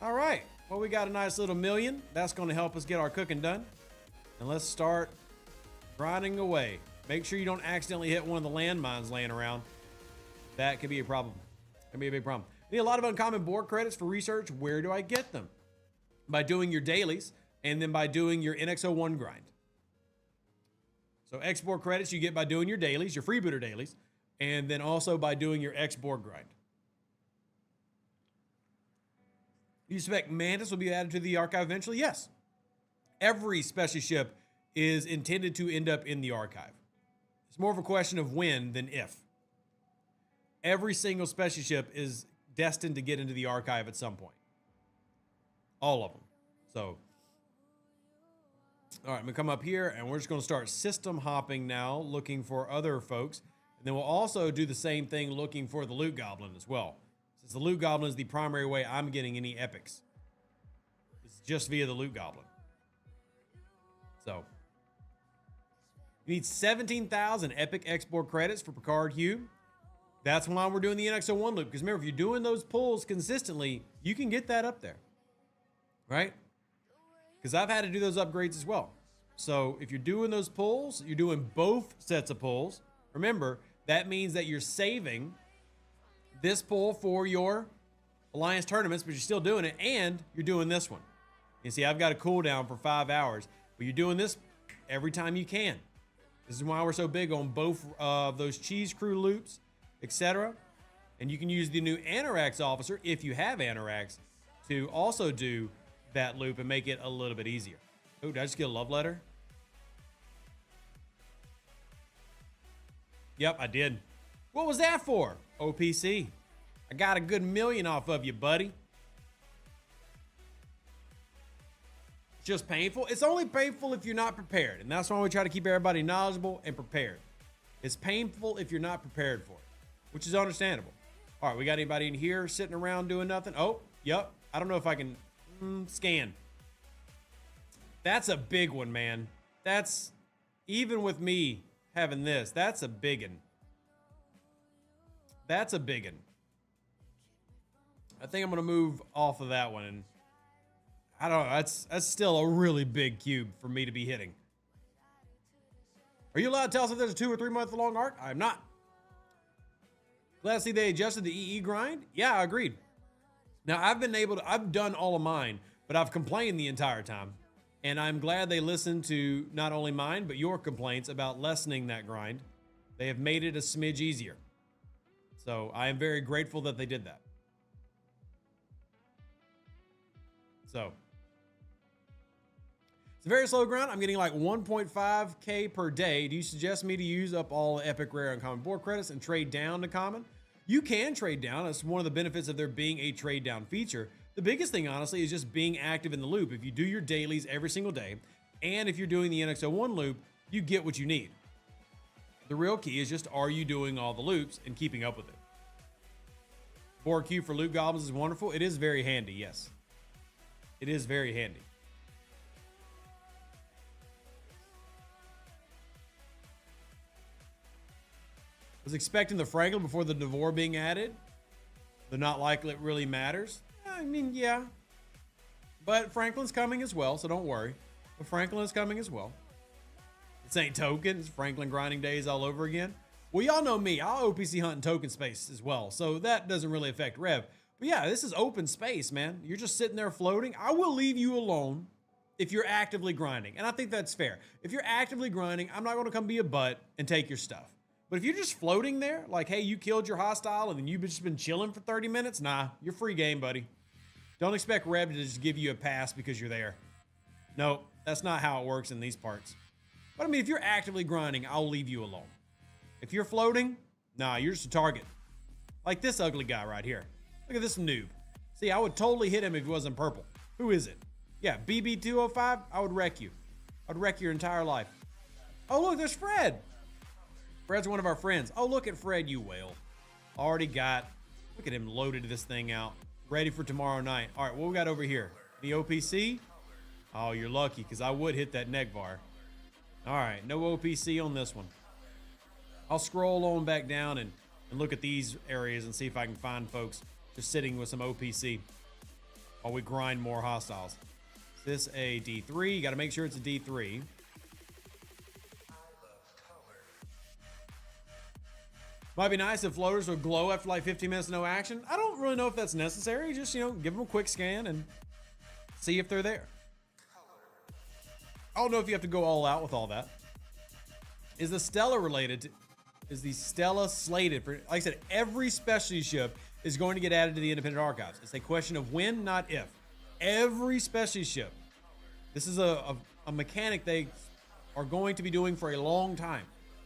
All right. Well, we got a nice little million. That's going to help us get our cooking done. And let's start grinding away. Make sure you don't accidentally hit one of the landmines laying around. That could be a problem. Could be a big problem. Need a lot of uncommon board credits for research. Where do I get them? By doing your dailies and then by doing your NX01 grind. So export credits you get by doing your dailies, your freebooter dailies, and then also by doing your export grind. You expect Mantis will be added to the archive eventually? Yes. Every special ship is intended to end up in the archive. It's more of a question of when than if. Every single special ship is destined to get into the archive at some point. All of them. So, all right, I'm gonna come up here and we're just gonna start system hopping now, looking for other folks. And then we'll also do the same thing looking for the loot goblin as well. Since the loot goblin is the primary way I'm getting any epics. It's just via the loot goblin. So, you need 17,000 epic export credits for Picard Hugh. That's why we're doing the NX01 loop. Because remember, if you're doing those pulls consistently, you can get that up there. Right? Because I've had to do those upgrades as well. So if you're doing those pulls, you're doing both sets of pulls. Remember, that means that you're saving this pull for your Alliance tournaments, but you're still doing it, and you're doing this one. You see, I've got a cooldown for 5 hours, but you're doing this every time you can. This is why we're so big on both of those cheese crew loops, etc. And you can use the new Anorax officer, if you have Anorax, to also do that loop and make it a little bit easier. Oh, did I just get a love letter? Yep, I did. What was that for? OPC. I got a good million off of you, buddy. It's just painful. It's only painful if you're not prepared. And that's why we try to keep everybody knowledgeable and prepared. It's painful if you're not prepared for it, which is understandable. All right, we got anybody in here sitting around doing nothing? Oh, yep. I don't know if I can scan. That's a big one, man. That's, even with me having this, that's a biggin. That's a biggin. I think I'm gonna move off of that one, and I don't know. That's still a really big cube for me to be hitting. Are you allowed to tell us if there's a 2 or 3 month long arc? I'm not. Glad to see they adjusted the EE grind. Yeah, I agreed. Now I've done all of mine, but I've complained the entire time, and I'm glad they listened to not only mine but your complaints about lessening that grind. They have made it a smidge easier, so I am very grateful that they did that. So it's a very slow grind. I'm getting like 1.5K per day. Do you suggest me to use up all the epic, rare, and common board credits and trade down to common? You can trade down. That's one of the benefits of there being a trade down feature. The biggest thing, honestly, is just being active in the loop. If you do your dailies every single day, and if you're doing the NX01 loop, you get what you need. The real key is just, are you doing all the loops and keeping up with it? Board cube for loot goblins is wonderful. It is very handy, yes. It is very handy. Was expecting the Franklin before the Devore being added. They're not likely it really matters. I mean, yeah. But Franklin's coming as well, so don't worry. But Franklin is coming as well. This ain't token. It's Franklin grinding days all over again. Well, y'all know me. I'll OPC hunt in token space as well, so that doesn't really affect Rev. But yeah, this is open space, man. You're just sitting there floating. I will leave you alone if you're actively grinding, and I think that's fair. If you're actively grinding, I'm not going to come be a butt and take your stuff. But if you're just floating there, like, hey, you killed your hostile and then you've just been chilling for 30 minutes, nah, you're free game, buddy. Don't expect Rev to just give you a pass because you're there. No, that's not how it works in these parts. But I mean, if you're actively grinding, I'll leave you alone. If you're floating, nah, you're just a target. Like this ugly guy right here. Look at this noob. See, I would totally hit him if he wasn't purple. Who is it? Yeah, BB205, I would wreck you. I'd wreck your entire life. Oh, look, there's Fred. Fred's one of our friends. Oh, look at Fred, you whale. Already got, look at him loaded this thing out. Ready for tomorrow night. All right, what we got over here? The OPC? Oh, you're lucky, because I would hit that Negvar. All right, no OPC on this one. I'll scroll on back down and look at these areas and see if I can find folks just sitting with some OPC while we grind more hostiles. Is this a D3? You got to make sure it's a D3. Might be nice if floaters would glow after like 15 minutes of no action. I don't really know if that's necessary. Just, you know, give them a quick scan and see if they're there. I don't know if you have to go all out with all that. Is the Stella related to, is the Stella slated for, like I said, every specialty ship is going to get added to the independent archives. It's a question of when, not if. Every specialty ship. This is a mechanic they are going to be doing for a long time.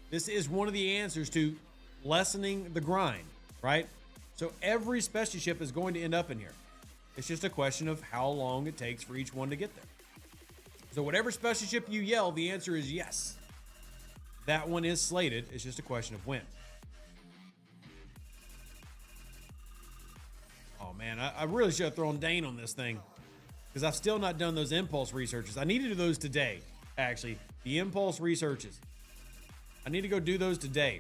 This is one of the answers to lessening the grind, right? So every specialty ship is going to end up in here. It's just a question of how long it takes for each one to get there. So whatever specialty ship you yell, the answer is yes. That one is slated. It's just a question of when. Oh man, I really should have thrown Dane on this thing because I've still not done those impulse researches. I need to do those today, actually. The impulse researches. I need to go do those today.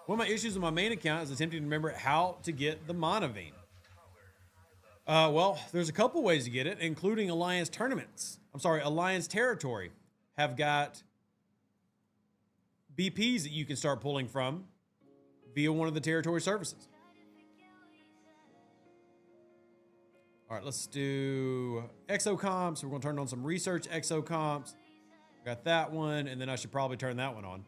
One of my issues with my main account is attempting to remember how to get the mana vein. Well, there's a couple ways to get it, including Alliance tournaments. I'm sorry, Alliance territory have got BPs that you can start pulling from via one of the territory services. All right, let's do exocomps. We're going to turn on some research exocomps. Got that one, and then I should probably turn that one on.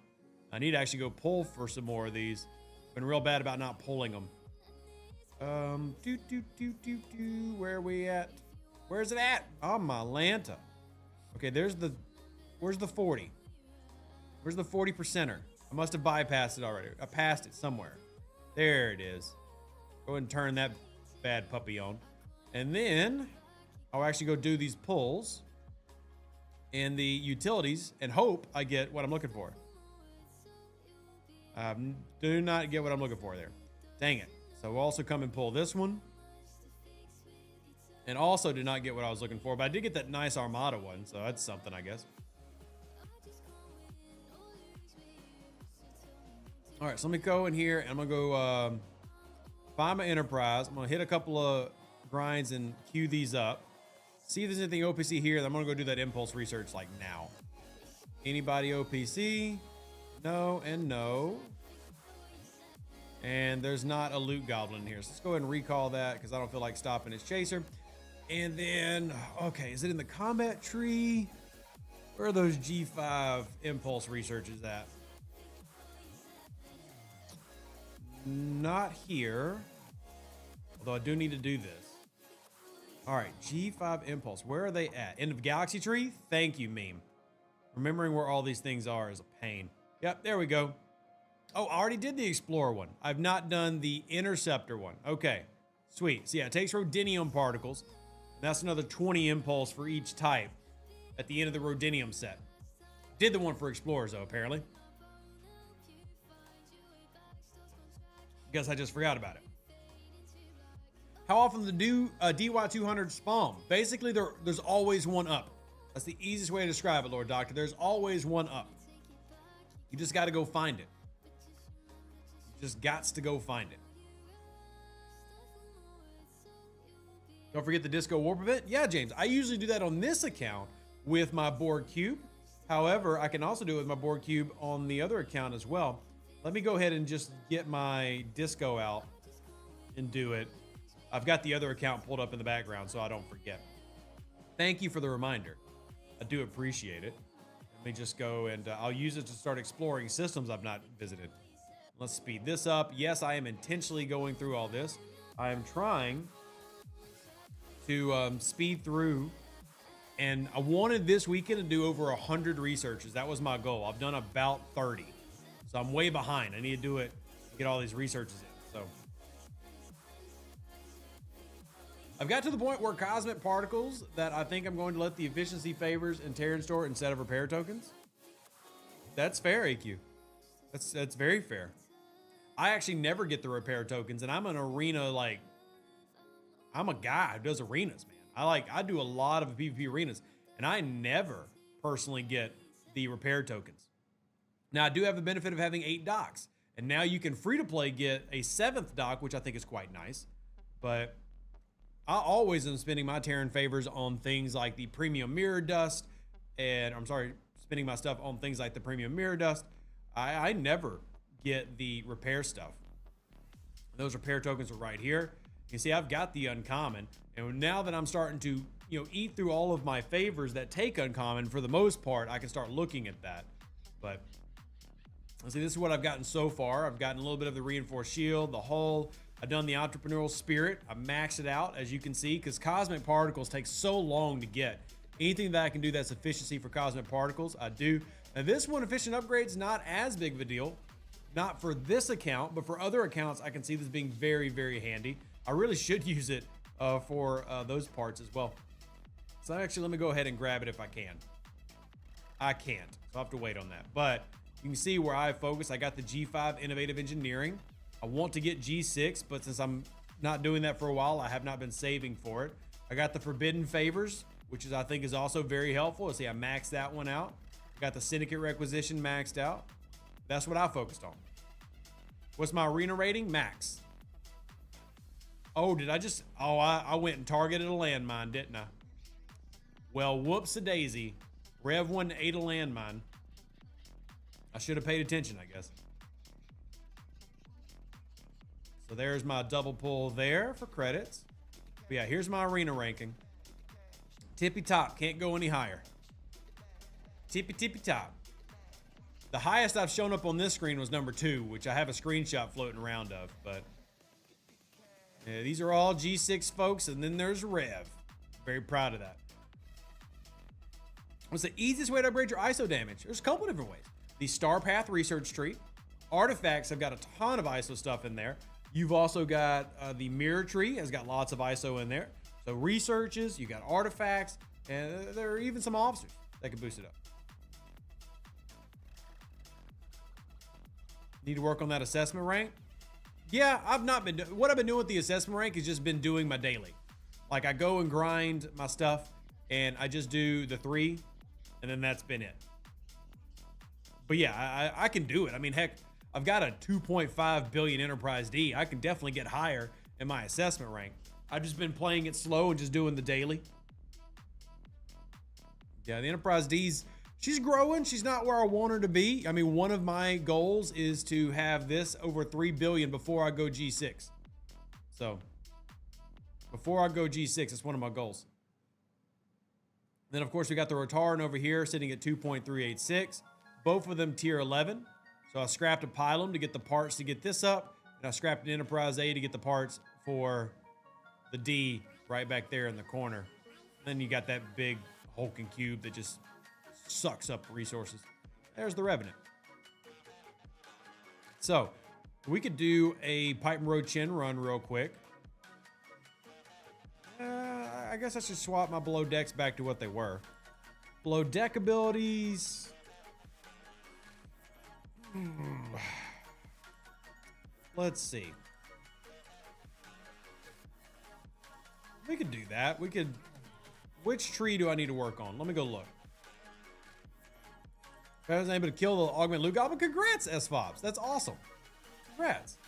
I need to actually go pull for some more of these. Been real bad about not pulling them. Where are we at? Where's it at? Oh, my Lanta. Okay, where's the 40? Where's the 40%er? I must have bypassed it already. I passed it somewhere. There it is. Go ahead and turn that bad puppy on. And then I'll actually go do these pulls in the utilities and hope I get what I'm looking for. Do not get what I'm looking for there. Dang it. So we'll also come and pull this one. And also do not get what I was looking for, but I did get that nice Armada one, so that's something, I guess. All right, so let me go in here and I'm gonna go find my Enterprise. I'm gonna hit a couple of grinds and queue these up. See if there's anything OPC here. I'm gonna go do that impulse research like now. Anybody OPC? No and no. And there's not a loot goblin here. So let's go ahead and recall that because I don't feel like stopping his chaser. And then, okay, is it in the combat tree? Where are those G5 impulse researches at? Not here. Although I do need to do this. All right, G5 impulse. Where are they at? End of galaxy tree? Thank you, meme. Remembering where all these things are is a pain. Yep, there we go. Oh, I already did the Explorer one. I've not done the Interceptor one. Okay, sweet. So yeah, it takes Rhodinium particles. That's another 20 impulse for each type at the end of the Rhodinium set. Did the one for Explorers, though, apparently. Guess I just forgot about it. How often do DY200 spawn? Basically, there's always one up. That's the easiest way to describe it, Lord Doctor. There's always one up. You just got to go find it. You just gots to go find it. Don't forget the Disco Warp event. Yeah, James, I usually do that on this account with my Borg Cube. However, I can also do it with my Borg Cube on the other account as well. Let me go ahead and just get my Disco out and do it. I've got the other account pulled up in the background so I don't forget. Thank you for the reminder. I do appreciate it. Let me just go and I'll use it to start exploring systems I've not visited. Let's speed this up. Yes, I am intentionally going through all this. I am trying to speed through, and I wanted this weekend to do over 100 researches. That was my goal. I've done about 30, so I'm way behind. I need to do it, get all these researches in. So I've got to the point where cosmic particles that I think I'm going to let the efficiency favors in Terran store instead of repair tokens. That's fair, AQ. That's very fair. I actually never get the repair tokens, and I'm an arena, like, I'm a guy who does arenas, man. I do a lot of PvP arenas, and I never personally get the repair tokens. Now, I do have the benefit of having 8 docks, and now you can free to play get a 7th dock, which I think is quite nice. But I always am spending my Terran favors on things like the premium mirror dust, and I'm sorry, spending my stuff on things like the premium mirror dust. I never get the repair stuff. Those repair tokens are right here. You see, I've got the uncommon, and now that I'm starting to, eat through all of my favors that take uncommon, for the most part, I can start looking at that. But let's see, this is what I've gotten so far. I've gotten a little bit of the reinforced shield, the hull. I've done the entrepreneurial spirit. I maxed it out, as you can see, because cosmic particles take so long to get. Anything that I can do that's efficiency for cosmic particles, I do. Now, this one, efficient upgrades, not as big of a deal. Not for this account, but for other accounts, I can see this being very, very handy. I really should use it for those parts as well. So actually, let me go ahead and grab it if I can. I can't, so I'll have to wait on that. But you can see where I focus. I got the G5 Innovative Engineering. I want to get G6, but since I'm not doing that for a while, I have not been saving for it. I got the Forbidden Favors, which is, I think, is also very helpful. Let's see, I maxed that one out. I got the Syndicate Requisition maxed out. That's what I focused on. What's my arena rating? Max. Oh, did I just... Oh, I went and targeted a landmine, didn't I? Well, whoops-a-daisy. Rev 1 ate a landmine. I should have paid attention, I guess. So there's my double pull there for credits. But yeah, here's my arena ranking. Tippy top. Can't go any higher. Tippy top. The highest I've shown up on this screen was number 2, which I have a screenshot floating around of. But yeah, these are all G6 folks, and then there's Rev. Very proud of that. What's the easiest way to upgrade your ISO damage? There's a couple different ways. The Star Path Research Tree. Artifacts have got a ton of ISO stuff in there. You've also got the mirror tree has got lots of ISO in there. So researches, you got artifacts, and there are even some officers that can boost it up. Need to work on that assessment rank. Yeah, I've not been. What I've been doing with the assessment rank is just been doing my daily. Like I go and grind my stuff, and I just do the 3, and then that's been it. But yeah, I can do it. I mean, heck, I've got a 2.5 billion enterprise D. I can definitely get higher in my assessment rank. I've just been playing it slow and just doing the daily. Yeah, the enterprise D's, she's growing. She's not where I want her to be. I mean, one of my goals is to have this over 3 billion before I go G6. So before I go G6, it's one of my goals. Then of course we got the Rotaran over here sitting at 2.386. Both of them tier 11. So I scrapped a Pylum to get the parts to get this up. And I scrapped an Enterprise A to get the parts for the D right back there in the corner. Then you got that big hulking cube that just sucks up resources. There's the Revenant. So we could do a Pipe and Road Chin run real quick. I guess I should swap my below decks back to what they were. Below deck abilities. Let's see. We could do that. We could. Which tree do I need to work on? Let me go look. If I was able to kill the augment loot goblin, congrats, S-Fobs. That's awesome. Congrats.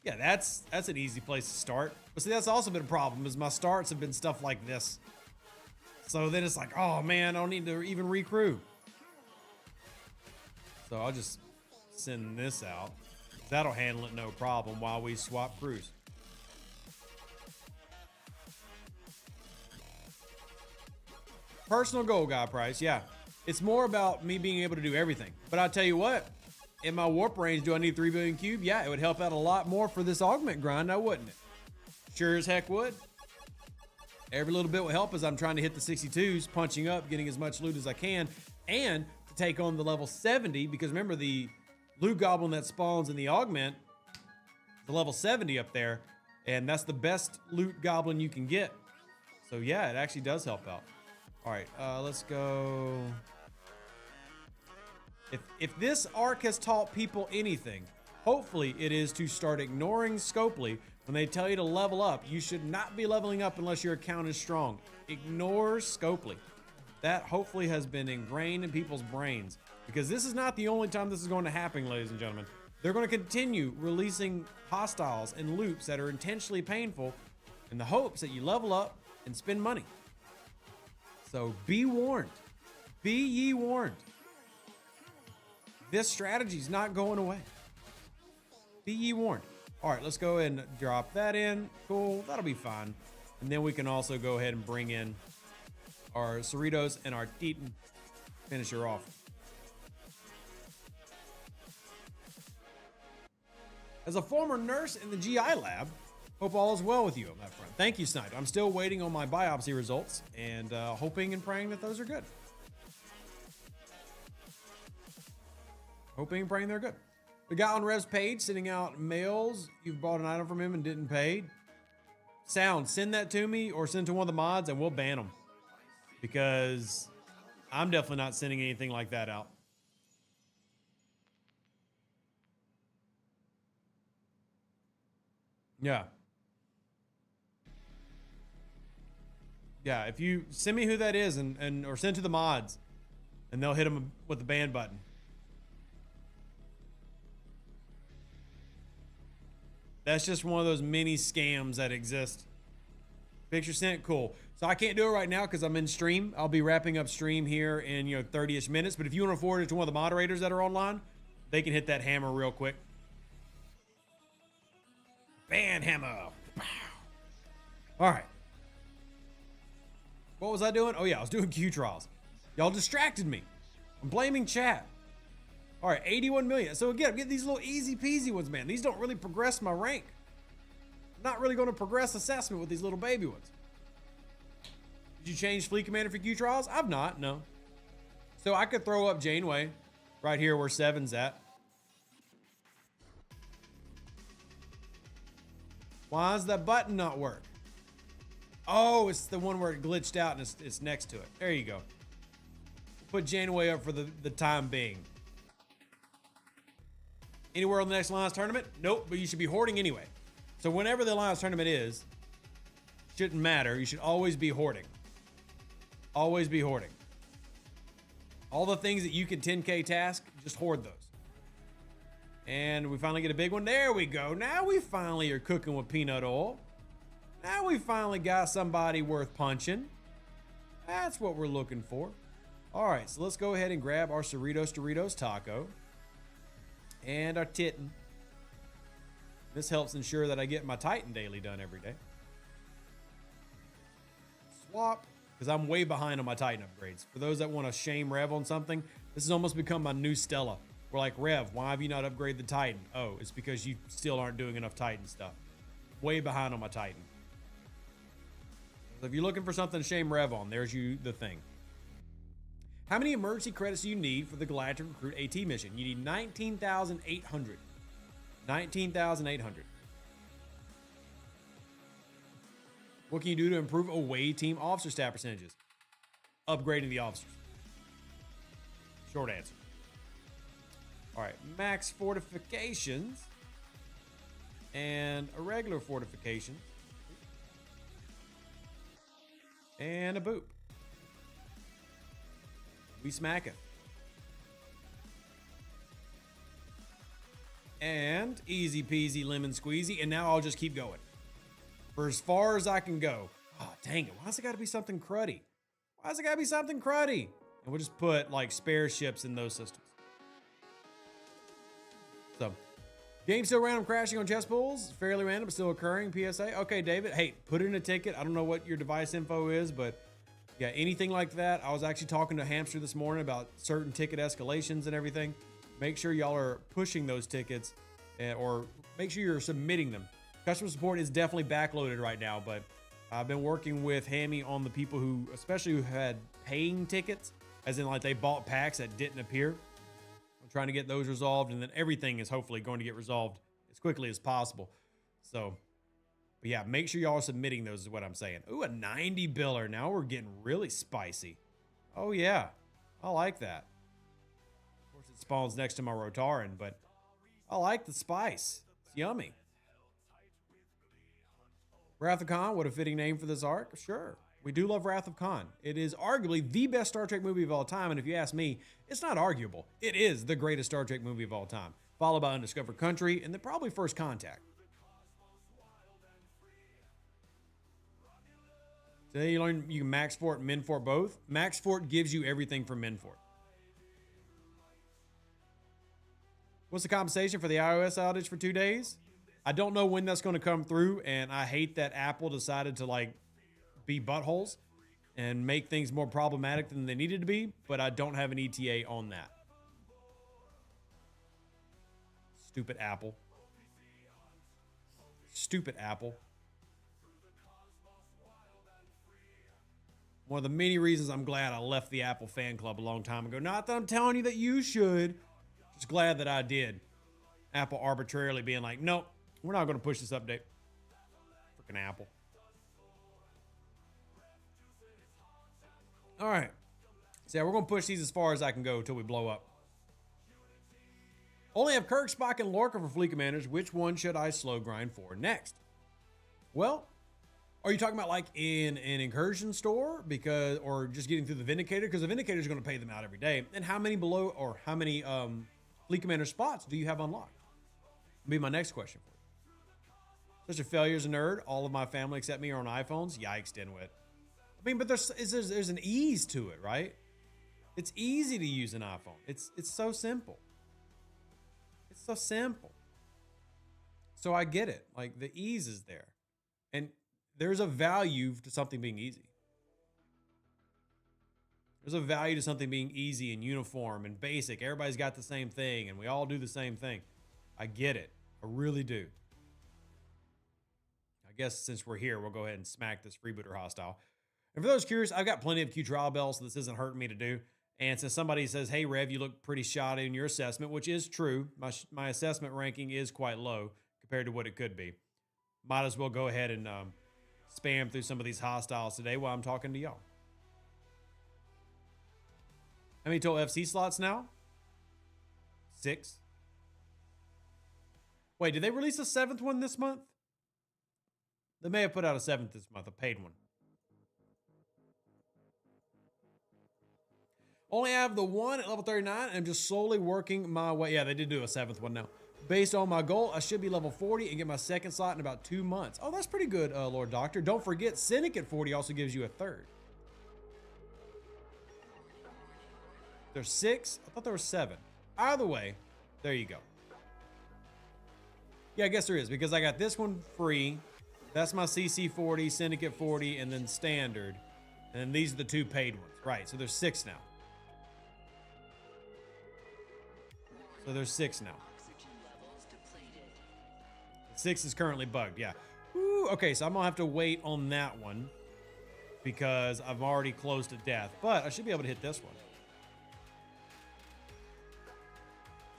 Yeah, that's an easy place to start. But see, that's also been a problem, is my starts have been stuff like this. So then it's like, oh man, I don't need to even recrew. So I'll just send this out. That'll handle it no problem while we swap crews. Personal goal, guy price, yeah. It's more about me being able to do everything. But I'll tell you what, in my warp range, do I need 3 billion cube? Yeah, it would help out a lot more for this augment grind, now wouldn't it? Sure as heck would. Every little bit will help as I'm trying to hit the 62s, punching up, getting as much loot as I can, and to take on the level 70, because remember the loot goblin that spawns in the augment, the level 70 up there, and that's the best loot goblin you can get. So yeah, it actually does help out. All right, let's go. If this arc has taught people anything, hopefully it is to start ignoring Scopely when they tell you to level up. You should not be leveling up unless your account is strong. Ignore Scopely. That hopefully has been ingrained in people's brains, because this is not the only time this is going to happen, ladies and gentlemen. They're going to continue releasing hostiles and loops that are intentionally painful in the hopes that you level up and spend money. So be warned. Be ye warned. This strategy is not going away. Be ye warned. All right, let's go ahead and drop that in. Cool, that'll be fine. And then we can also go ahead and bring in our Cerritos and our Titan. Finish her off. As a former nurse in the GI lab, hope all is well with you, my friend. Thank you, Snipe. I'm still waiting on my biopsy results and hoping and praying that those are good. Hoping and praying they're good. We got on Rev's page sending out mails. You've bought an item from him and didn't pay. Sound, send that to me or send to one of the mods and we'll ban them. Because I'm definitely not sending anything like that out. Yeah. Yeah, if you send me who that is and or send to the mods and they'll hit them with the ban button. That's just one of those mini scams that exist. Picture sent, cool. So I can't do it right now because I'm in stream. I'll be wrapping up stream here in 30-ish minutes. But if you want to forward it to one of the moderators that are online, they can hit that hammer real quick. Ban hammer. All right. What was I doing? Oh yeah, I was doing Q trials. Y'all distracted me. I'm blaming chat. All right, 81 million. So again, I'm getting these little easy peasy ones, man. These don't really progress my rank. I'm not really going to progress assessment with these little baby ones. Did you change Fleet Commander for Q trials? I've not, no. So I could throw up Janeway right here where 7's at. Why does that button not work? Oh, it's the one where it glitched out and it's next to it. There you go. Put Janeway up for the time being. Anywhere on the next Alliance tournament? Nope, but you should be hoarding anyway. So whenever the Alliance tournament is, shouldn't matter. You should always be hoarding. Always be hoarding. All the things that you can 10K task, just hoard those. And we finally get a big one. There we go. Now we finally are cooking with peanut oil. Now we finally got somebody worth punching. That's what we're looking for. All right, so let's go ahead and grab our Doritos taco and our Titan. This helps ensure that I get my Titan daily done every day. Swap, because I'm way behind on my Titan upgrades. For those that want to shame Rev on something, this has almost become my new Stella. We're like, Rev, why have you not upgraded the Titan? Oh, it's because you still aren't doing enough Titan stuff. Way behind on my Titan. So if you're looking for something to shame Rev on, there's the thing. How many emergency credits do you need for the Galactic Recruit AT mission? You need 19,800. 19,800. What can you do to improve away team officer stat percentages? Upgrading the officers. Short answer. All right, max fortifications and a regular fortification and a boop. We smack it. And easy peasy lemon squeezy. And now I'll just keep going for as far as I can go. Oh, dang it. Why's it got to be something cruddy? Why's it got to be something cruddy? And we'll just put like spare ships in those systems. So, game still random crashing on chess pools. Fairly random, but still occurring. PSA. Okay, David. Hey, put in a ticket. I don't know what your device info is, but yeah, anything like that. I was actually talking to Hamster this morning about certain ticket escalations and everything. Make sure y'all are pushing those tickets or make sure you're submitting them. Customer support is definitely backloaded right now, but I've been working with Hammy on the people who, especially who had paying tickets, as in like they bought packs that didn't appear. I'm trying to get those resolved, and then everything is hopefully going to get resolved as quickly as possible. So, but yeah, make sure y'all are submitting those is what I'm saying. Ooh, a 90 biller. Now we're getting really spicy. Oh yeah, I like that. Of course, it spawns next to my Rotaran, but I like the spice. It's yummy. Wrath of Khan, what a fitting name for this arc. Sure, we do love Wrath of Khan. It is arguably the best Star Trek movie of all time, and if you ask me, it's not arguable. It is the greatest Star Trek movie of all time, followed by Undiscovered Country, and then probably First Contact. Today you learn you can max fort and min fort both. Max fort gives you everything from min fort. What's the compensation for the iOS outage for 2 days? I don't know when that's going to come through, and I hate that Apple decided to like be buttholes and make things more problematic than they needed to be, but I don't have an ETA on that. Stupid Apple. Stupid Apple. One of the many reasons I'm glad I left the Apple fan club a long time ago. Not that I'm telling you that you should. Just glad that I did. Apple arbitrarily being like, nope, we're not going to push this update. Freaking Apple. All right. So yeah, we're going to push these as far as I can go until we blow up. Only have Kirk, Spock, and Lorca for fleet commanders. Which one should I slow grind for next? Well, are you talking about like in an incursion store or just getting through the Vindicator? Because the Vindicator is going to pay them out every day. And how many fleet commander spots do you have unlocked? Be my next question for you. Such a failure as a nerd. All of my family except me are on iPhones. Yikes, Dinwit. I mean, but there's an ease to it, right? It's easy to use an iPhone. It's so simple. It's so simple. So I get it. Like the ease is there. And there's a value to something being easy. There's a value to something being easy and uniform and basic. Everybody's got the same thing and we all do the same thing. I get it. I really do. I guess since we're here, we'll go ahead and smack this freebooter hostile. And for those curious, I've got plenty of Q trial bells, so this isn't hurting me to do. And since somebody says, hey, Rev, you look pretty shoddy in your assessment, which is true. My assessment ranking is quite low compared to what it could be. might as well go ahead and spam through some of these hostiles today while I'm talking to y'all. How many total FC slots now? 6. Wait, did they release a 7th one this month? They may have put out a 7th this month, a paid one. Only have the one at level 39, and I'm just slowly working my way. Yeah, they did do a 7th one now. Based on my goal, I should be level 40 and get my 2nd slot in about 2 months. Oh, that's pretty good, Lord Doctor. Don't forget, Syndicate 40 also gives you a 3rd. There's 6? I thought there were 7. Either way, there you go. Yeah, I guess there is, because I got this one free. That's my CC 40, Syndicate 40, and then Standard. And then these are the 2 paid ones. Right, so there's 6 now. So there's 6 now. 6 is currently bugged, yeah. Ooh, okay, so I'm gonna have to wait on that one because I'm already close to death, but I should be able to hit this one.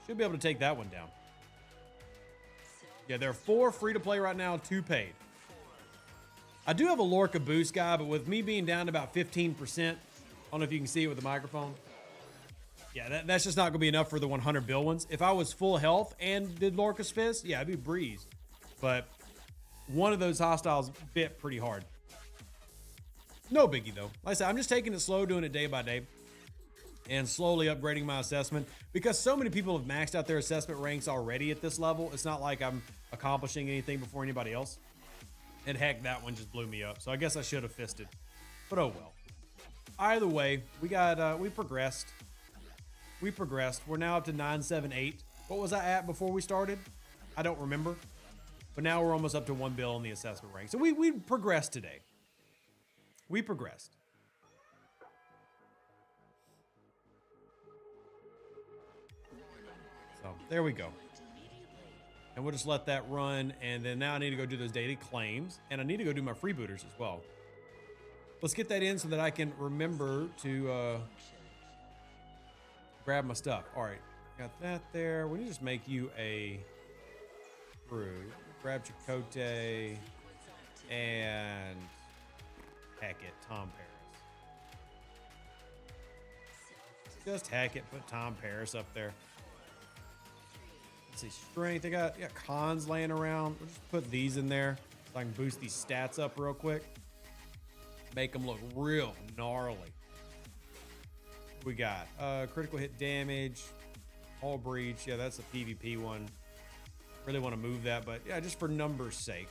Should be able to take that one down. Yeah, there are 4 free to play right now, 2 paid. I do have a Lorca boost guy, but with me being down to about 15%, I don't know if you can see it with the microphone. Yeah, that's just not going to be enough for the 100 bill ones. If I was full health and did Lorca's Fist, yeah, it'd be breeze. But one of those hostiles bit pretty hard. No biggie, though. Like I said, I'm just taking it slow, doing it day by day, and slowly upgrading my assessment. Because so many people have maxed out their assessment ranks already at this level, it's not like I'm accomplishing anything before anybody else. And heck, that one just blew me up. So I guess I should have fisted. But oh well. Either way, we progressed. We progressed. We're now up to 978. What was I at before we started? I don't remember. But now we're almost up to 1 bill in the assessment rank. So we progressed today. We progressed. So there we go. And we'll just let that run. And then now I need to go do those daily claims. And I need to go do my freebooters as well. Let's get that in so that I can remember to grab my stuff. All right, got that there. We need to just make you a crew. Grab Chakotay and heck it, Tom Paris. Just heck it, put Tom Paris up there. Let's see, strength. I got cons laying around. We'll just put these in there so I can boost these stats up real quick. Make them look real gnarly. We got critical hit damage, hull breach. Yeah, that's a PvP one. Really want to move that, but yeah, just for numbers' sake,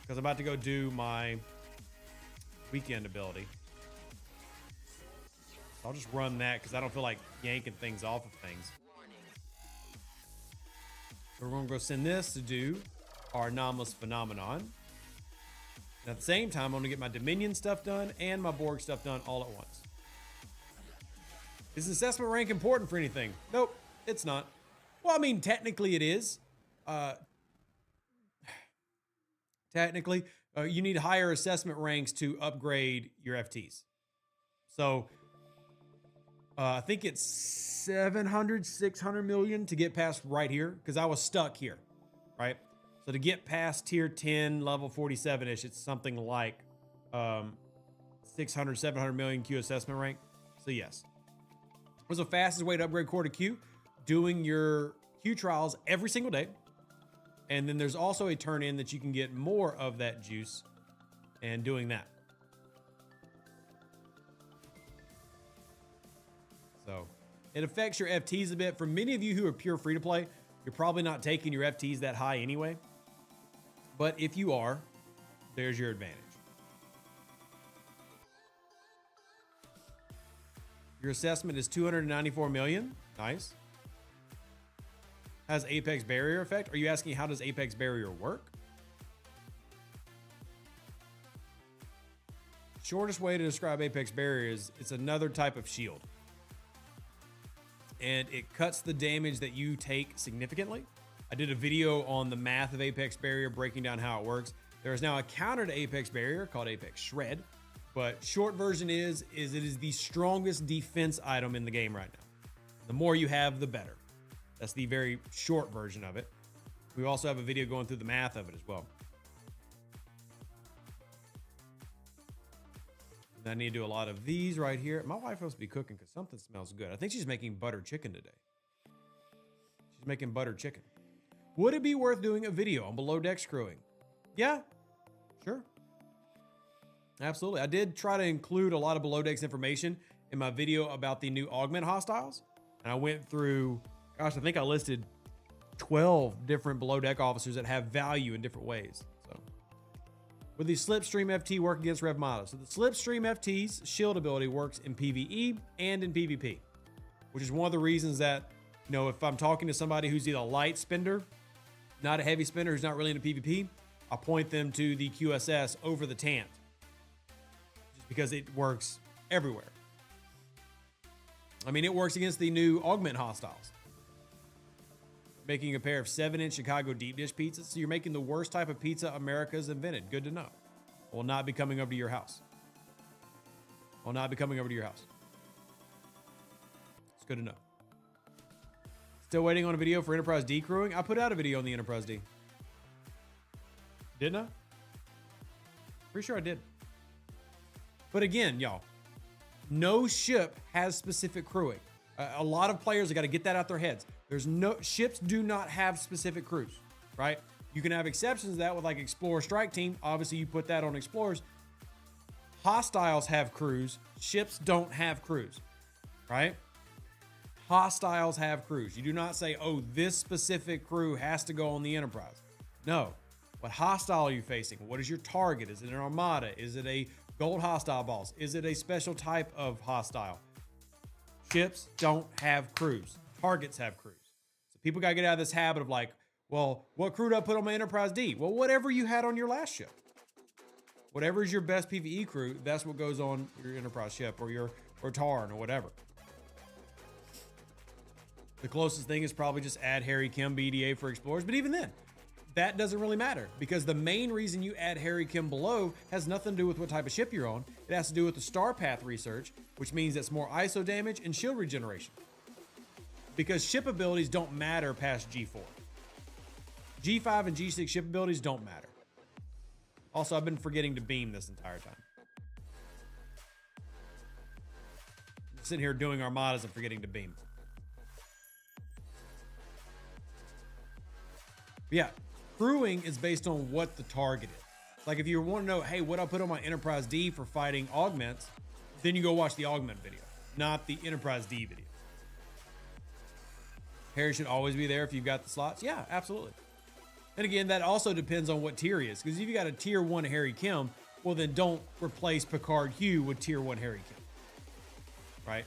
because I'm about to go do my weekend ability. So I'll just run that because I don't feel like yanking things off of things. So we're going to go send this to do our anomalous phenomenon. And at the same time, I'm going to get my Dominion stuff done and my Borg stuff done all at once. Is assessment rank important for anything? Nope, it's not. Well, I mean, technically it is. Technically, you need higher assessment ranks to upgrade your FTs. So, I think it's 700, 600 million to get past right here, because I was stuck here, right? So to get past tier 10, level 47-ish, it's something like 600, 700 million Q assessment rank. So yes. What's the fastest way to upgrade core to Q? Doing your Q trials every single day. And then there's also a turn in that you can get more of that juice and doing that. So it affects your FTs a bit. For many of you who are pure free to play, you're probably not taking your FTs that high anyway. But if you are, there's your advantage. Your assessment is 294 million. Nice. Has Apex Barrier effect? Are you asking how does Apex Barrier work? Shortest way to describe Apex Barrier is it's another type of shield. And it cuts the damage that you take significantly. I did a video on the math of Apex Barrier, breaking down how it works. There is now a counter to Apex Barrier called Apex Shred. But short version is it is the strongest defense item in the game right now. The more you have, the better. That's the very short version of it. We also have a video going through the math of it as well. And I need to do a lot of these right here. My wife must be cooking because something smells good. I think she's making buttered chicken today. She's making buttered chicken. Would it be worth doing a video on below deck screwing? Yeah, sure. Absolutely. I did try to include a lot of below decks information in my video about the new augment hostiles. And I went through, gosh, I think I listed 12 different below deck officers that have value in different ways. So, would the Slipstream FT work against Rev Motto? So the Slipstream FT's shield ability works in PvE and in PvP, which is one of the reasons that, you know, if I'm talking to somebody who's either a light spender, not a heavy spender, who's not really into PvP, I point them to the QSS over the Tant, just because it works everywhere. I mean, it works against the new augment hostiles. Making a pair of 7-inch Chicago deep dish pizzas. So you're making the worst type of pizza America's invented. Good to know. I will not be coming over to your house. I will not be coming over to your house. It's good to know. Still waiting on a video for Enterprise D crewing. I put out a video on the Enterprise D. Didn't I? Pretty sure I did. But again, y'all, no ship has specific crewing. A lot of players have got to get that out their heads. There's no ships do not have specific crews, right? You can have exceptions to that with like Explorer Strike Team. Obviously, you put that on Explorers. Hostiles have crews. Ships don't have crews, right? Hostiles have crews. You do not say, oh, this specific crew has to go on the Enterprise. No. What hostile are you facing? What is your target? Is it an armada? Is it a gold hostile boss? Is it a special type of hostile? Ships don't have crews. Targets have crews. So people got to get out of this habit of like, well, what crew did I put on my Enterprise D? Well, whatever you had on your last ship. Whatever is your best PvE crew, that's what goes on your Enterprise ship or Tarn or whatever. The closest thing is probably just add Harry Kim BDA for Explorers. But even then, that doesn't really matter because the main reason you add Harry Kim below has nothing to do with what type of ship you're on. It has to do with the star path research, which means it's more ISO damage and shield regeneration. Because ship abilities don't matter past G4. G5 and G6 ship abilities don't matter. Also, I've been forgetting to beam this entire time. I'm sitting here doing armadas and forgetting to beam. But yeah, crewing is based on what the target is. Like if you want to know, hey, what I put on my Enterprise D for fighting augments, then you go watch the augment video, not the Enterprise D video. Harry should always be there if you've got the slots. Yeah, absolutely. And again, that also depends on what tier he is. Because if you got a tier 1 Harry Kim, well then don't replace Picard Hugh with tier 1 Harry Kim. Right?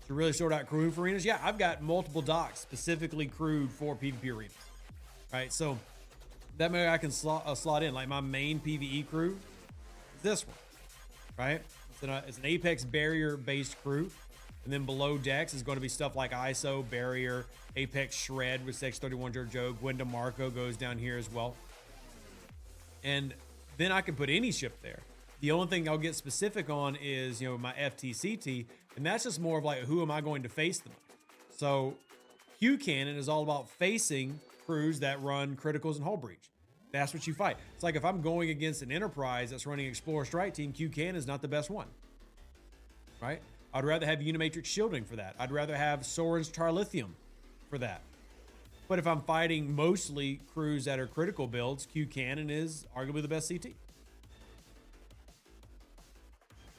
To really sort out crewing for arenas, yeah, I've got multiple docks specifically crewed for PvP arenas. Right? So that way I can slot in. Like my main PvE crew is this one. Right? It's an Apex barrier based crew. And then below decks is going to be stuff like ISO, Barrier, Apex Shred with X31 Joe. Gwenda Marco goes down here as well. And then I can put any ship there. The only thing I'll get specific on is, you know, my FTCT. And that's just more of like, who am I going to face them? So Q Cannon is all about facing crews that run criticals and hull breach. That's what you fight. It's like if I'm going against an Enterprise that's running Explorer Strike Team, Q Cannon is not the best one. Right? I'd rather have Unimatrix shielding for that. I'd rather have Soren's Charlithium for that. But if I'm fighting mostly crews that are critical builds, Q Cannon is arguably the best CT.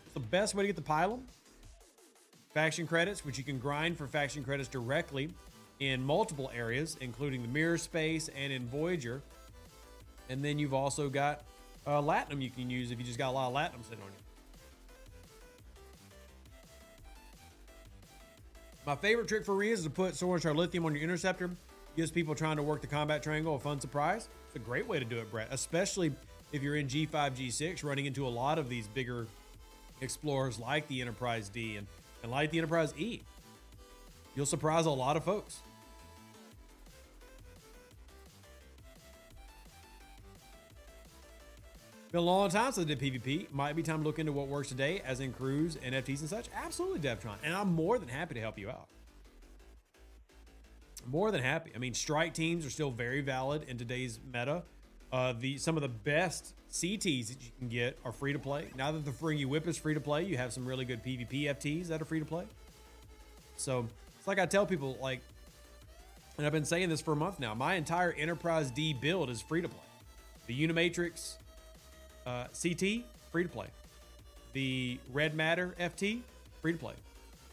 It's the best way to get the pylon. Faction credits, which you can grind for faction credits directly in multiple areas, including the mirror space and in Voyager. And then you've also got Latinum you can use if you just got a lot of Latinum sitting on you. My favorite trick for arenas is to put Soren's Charlithium on your interceptor. Gives people trying to work the combat triangle a fun surprise. It's a great way to do it, Brett, especially if you're in G5, G6, running into a lot of these bigger explorers like the Enterprise D and like the Enterprise E. You'll surprise a lot of folks. Been a long time since I did PvP. Might be time to look into what works today, as in crews, NFTs, and such. Absolutely, Devtron. And I'm more than happy to help you out. More than happy. I mean, strike teams are still very valid in today's meta. Some of the best CTs that you can get are free to play. Now that the Ferengi Whip is free to play, you have some really good PvP FTs that are free to play. So it's like I tell people, like, and I've been saying this for a month now, my entire Enterprise D build is free to play. The Unimatrix CT, free to play. The Red Matter FT, free to play,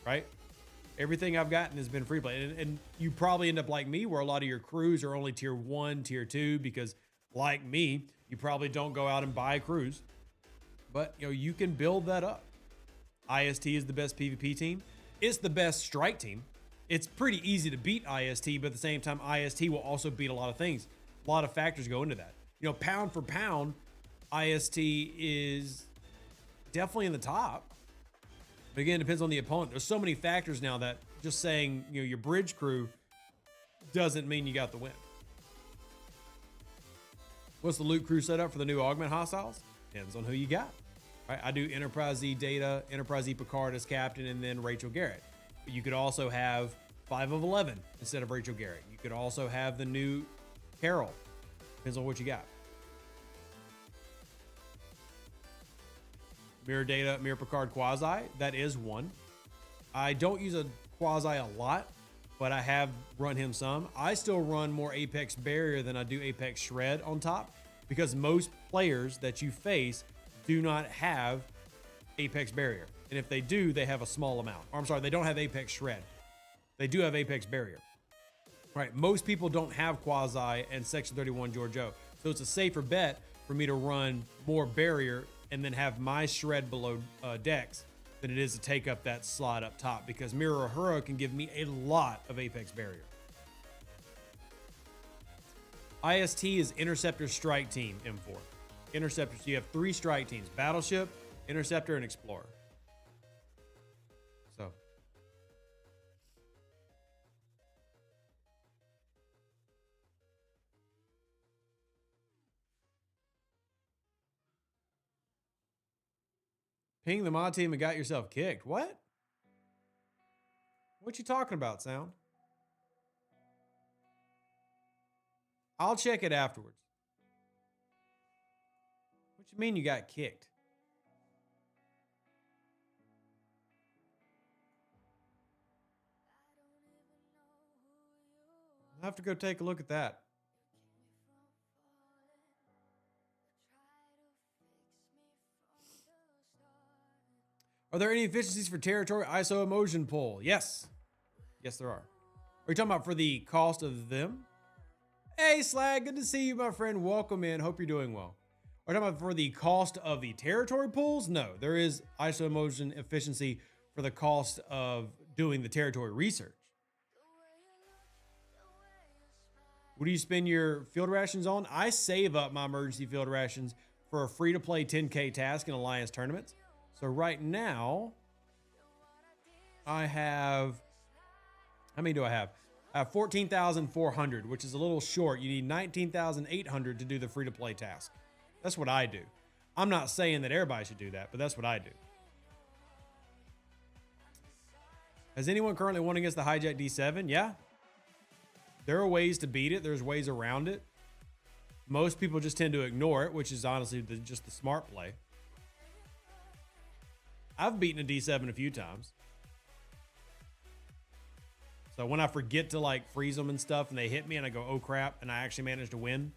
right? Everything I've gotten has been free to play. And you probably end up like me, where a lot of your crews are only tier 1, tier 2, because like me, you probably don't go out and buy a cruise. But, you know, you can build that up. IST is the best PvP team. It's the best strike team. It's pretty easy to beat IST, but at the same time, IST will also beat a lot of things. A lot of factors go into that. You know, pound for pound, IST is definitely in the top. But again, it depends on the opponent. There's so many factors now that just saying, you know, your bridge crew doesn't mean you got the win. What's the loot crew setup for the new augment hostiles? Depends on who you got. Right? I do Enterprise Z Data, Enterprise Z Picard as captain, and then Rachel Garrett. But you could also have 5 of 11 instead of Rachel Garrett. You could also have the new Carol. Depends on what you got. Mirror Data, Mirror Picard Quasi. That is one. I don't use a Quasi a lot, but I have run him some. I still run more Apex Barrier than I do Apex Shred on top, because most players that you face do not have Apex Barrier. And if they do, they have a small amount. Or I'm sorry, they don't have Apex Shred. They do have Apex Barrier. Right, most people don't have Quasi and Section 31 Giorgio. So it's a safer bet for me to run more Barrier and then have my Shred below Dex than it is to take up that slot up top, because Mirror Uhura can give me a lot of Apex Barrier. IST is Interceptor Strike Team M4. Interceptors, you have 3 strike teams: Battleship, Interceptor, and Explorer. So. Ping the mod team and got yourself kicked. What? What you talking about, Sound? I'll check it afterwards. What you mean you got kicked? I'll have to go take a look at that. Are there any efficiencies for territory ISO emotion pool? Yes. Yes, there are. Are you talking about for the cost of them? Hey, Slag, good to see you, my friend. Welcome in. Hope you're doing well. Are you talking about for the cost of the territory pools? No, there is ISO emotion efficiency for the cost of doing the territory research. What do you spend your field rations on? I save up my emergency field rations for a free-to-play 10K task in Alliance tournaments. So right now, I have, how many do I have? I have 14,400, which is a little short. You need 19,800 to do the free-to-play task. That's what I do. I'm not saying that everybody should do that, but that's what I do. Has anyone currently won against the hijack D7? Yeah. There are ways to beat it. There's ways around it. Most people just tend to ignore it, which is honestly just the smart play. I've beaten a D7 a few times. So when I forget to like freeze them and stuff and they hit me and I go, oh crap, and I actually manage to win.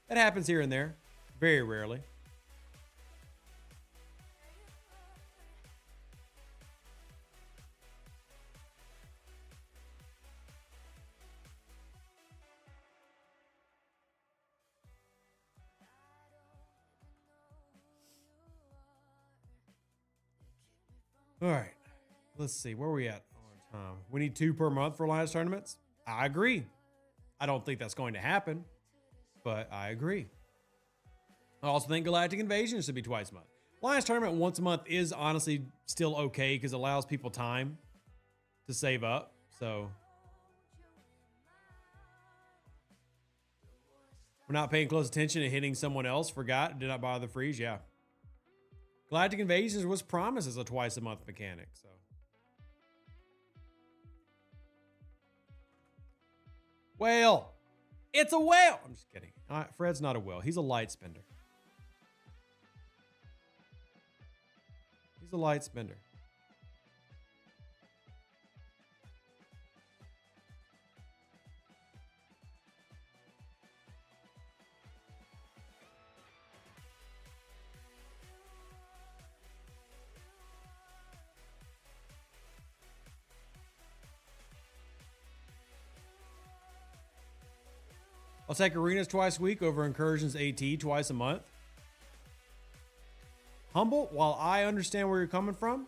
That happens here and there. Very rarely. All right, let's see. Where are we at on time? We need 2 per month for Alliance tournaments. I agree. I don't think that's going to happen, but I agree. I also think Galactic Invasion should be twice a month. Alliance tournament once a month is honestly still okay because it allows people time to save up. So we're not paying close attention to hitting someone else. Forgot, did not bother the freeze. Yeah. Galactic Invasions was promised as a twice a month mechanic, so. Whale. It's a whale. I'm just kidding. Fred's not a will. He's a light spender. He's a light spender. I'll take arenas twice a week over incursions AT twice a month. Humble, while I understand where you're coming from,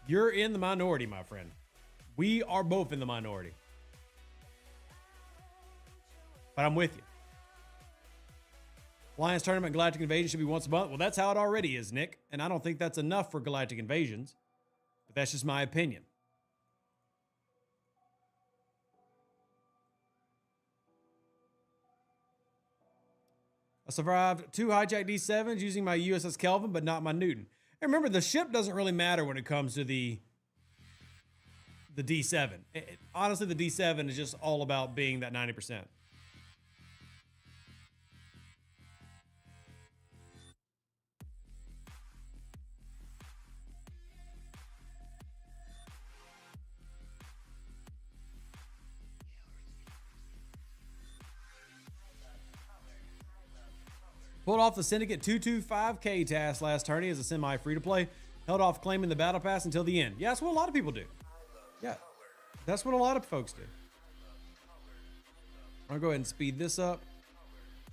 you're in the minority, my friend. We are both in the minority. But I'm with you. Alliance Tournament Galactic Invasion should be once a month. Well, that's how it already is, Nick. And I don't think that's enough for Galactic Invasions. But that's just my opinion. I survived 2 hijack D7s using my USS Kelvin, but not my Newton. And remember, the ship doesn't really matter when it comes to the D7. Honestly, the D7 is just all about being that 90%. Pulled off the Syndicate 225K task last tourney as a semi free-to-play. Held off claiming the battle pass until the end. Yeah, that's what a lot of people do. Yeah, that's what a lot of folks do. I'm going to go ahead and speed this up.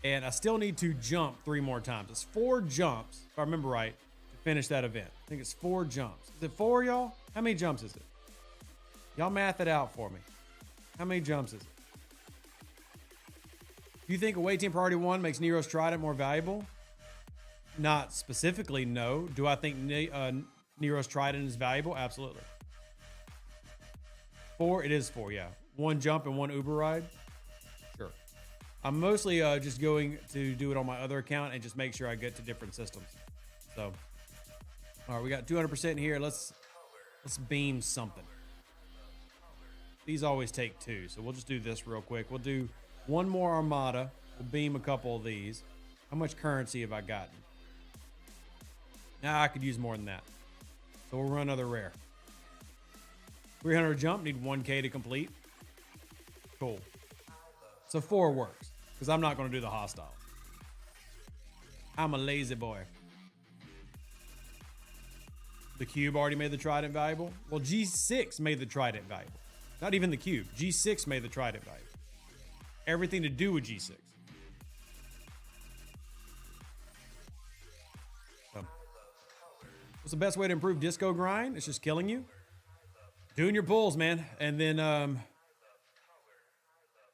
And I still need to jump 3 more times. It's 4 jumps, if I remember right, to finish that event. I think it's 4 jumps. Is it 4, y'all? How many jumps is it? Y'all math it out for me. How many jumps is it? Do you think away team priority 1 makes Nero's Trident more valuable? Not specifically, no. Do I think Nero's Trident is valuable? Absolutely. 4, it is 4, yeah. 1 jump and 1 Uber ride? Sure. I'm mostly just going to do it on my other account and just make sure I get to different systems. So, all right, we got 200% here. Let's beam something. These always take 2, so we'll just do this real quick. We'll do 1 more Armada. We'll beam a couple of these. How much currency have I gotten? Nah, I could use more than that. So we'll run another rare. 300 jump, need 1K to complete. Cool. So 4 works, because I'm not going to do the hostile. I'm a lazy boy. The cube already made the Trident valuable. Well, G6 made the Trident valuable. Not even the cube. G6 made the Trident valuable. Everything to do with G6. So, what's the best way to improve disco grind? It's just killing you. Doing your pulls, man. And then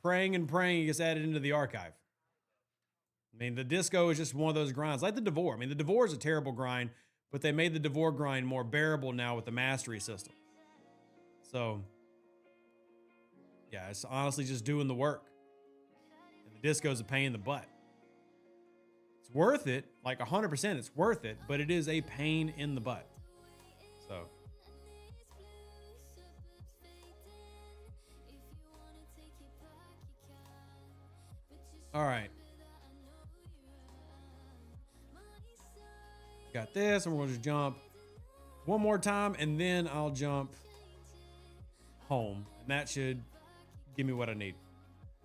praying and praying it gets added into the archive. I mean, the disco is just one of those grinds. Like the Devore. I mean, the Devore is a terrible grind, but they made the Devore grind more bearable now with the mastery system. So, yeah, it's honestly just doing the work. Disco's a pain in the butt. It's worth it, like 100%, it's worth it, but it is a pain in the butt. So. All right. Got this, and we're going to jump 1 more time, and then I'll jump home. And that should give me what I need.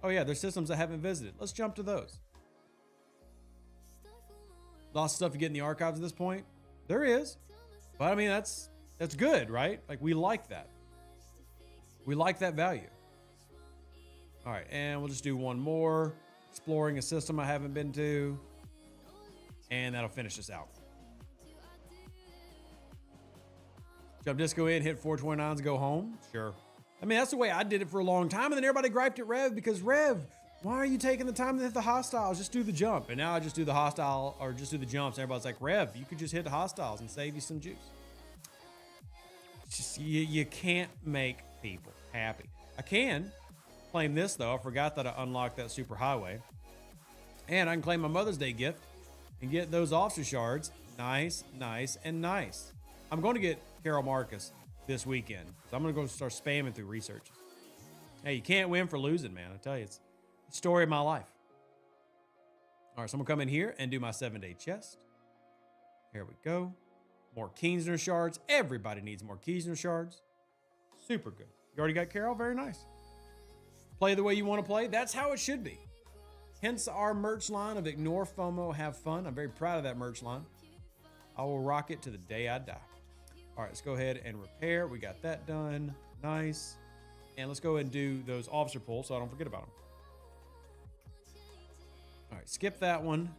Oh yeah, there's systems I haven't visited. Let's jump to those. Lots of stuff to get in the archives at this point. There is. But I mean, that's good, right? Like, we like that. We like that value. All right, and we'll just do 1 more. Exploring a system I haven't been to. And that'll finish us out. Jump disco in, hit 429s, go home. Sure. I mean, that's the way I did it for a long time. And then everybody griped at Rev because, Rev, why are you taking the time to hit the hostiles? Just do the jump. And now I just do the hostile or just do the jumps. And everybody's like, Rev, you could just hit the hostiles and save you some juice. It's just, you can't make people happy. I can claim this, though. I forgot that I unlocked that super highway. And I can claim my Mother's Day gift and get those officer shards. Nice, nice, and nice. I'm going to get Carol Marcus this weekend. So I'm going to go start spamming through research. Hey, you can't win for losing, man. I tell you, it's the story of my life. All right, so I'm gonna come in here and do my 7-day chest. Here we go. More Keensner shards. Everybody needs more Keensner shards. Super good. You already got Carol? Very nice. Play the way you want to play. That's how it should be. Hence our merch line of Ignore FOMO, Have Fun. I'm very proud of that merch line. I will rock it to the day I die. All right, let's go ahead and repair. We got that done. Nice. And let's go ahead and do those officer pulls so I don't forget about them. All right, skip that one.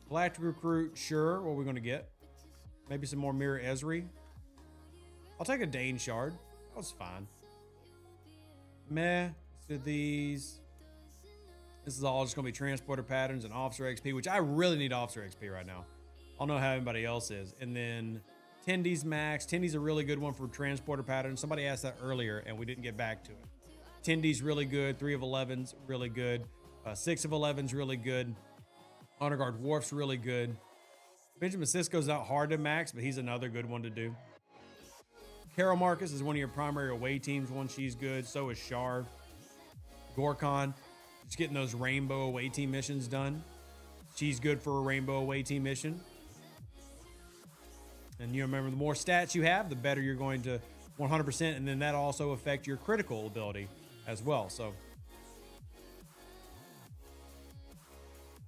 Galactic Recruit, sure. What are we going to get? Maybe some more Mirror Ezri. I'll take a Dane shard. That was fine. Meh. Let's do these. This is all just going to be transporter patterns and officer XP, which I really need officer XP right now. I don't know how anybody else is. And then Tendy's max. Tendy's a really good one for transporter patterns. Somebody asked that earlier and we didn't get back to it. Tendy's really good. 3 of 11's really good. 6 of 11's really good. Honor Guard Worf's really good. Benjamin Sisko's not hard to max, but he's another good one to do. Carol Marcus is one of your primary away teams. One, she's good. So is Shar. Gorkon, just getting those rainbow away team missions done. She's good for a rainbow away team mission. And you remember, the more stats you have, the better you're going to 100%. And then that also affect your critical ability as well. So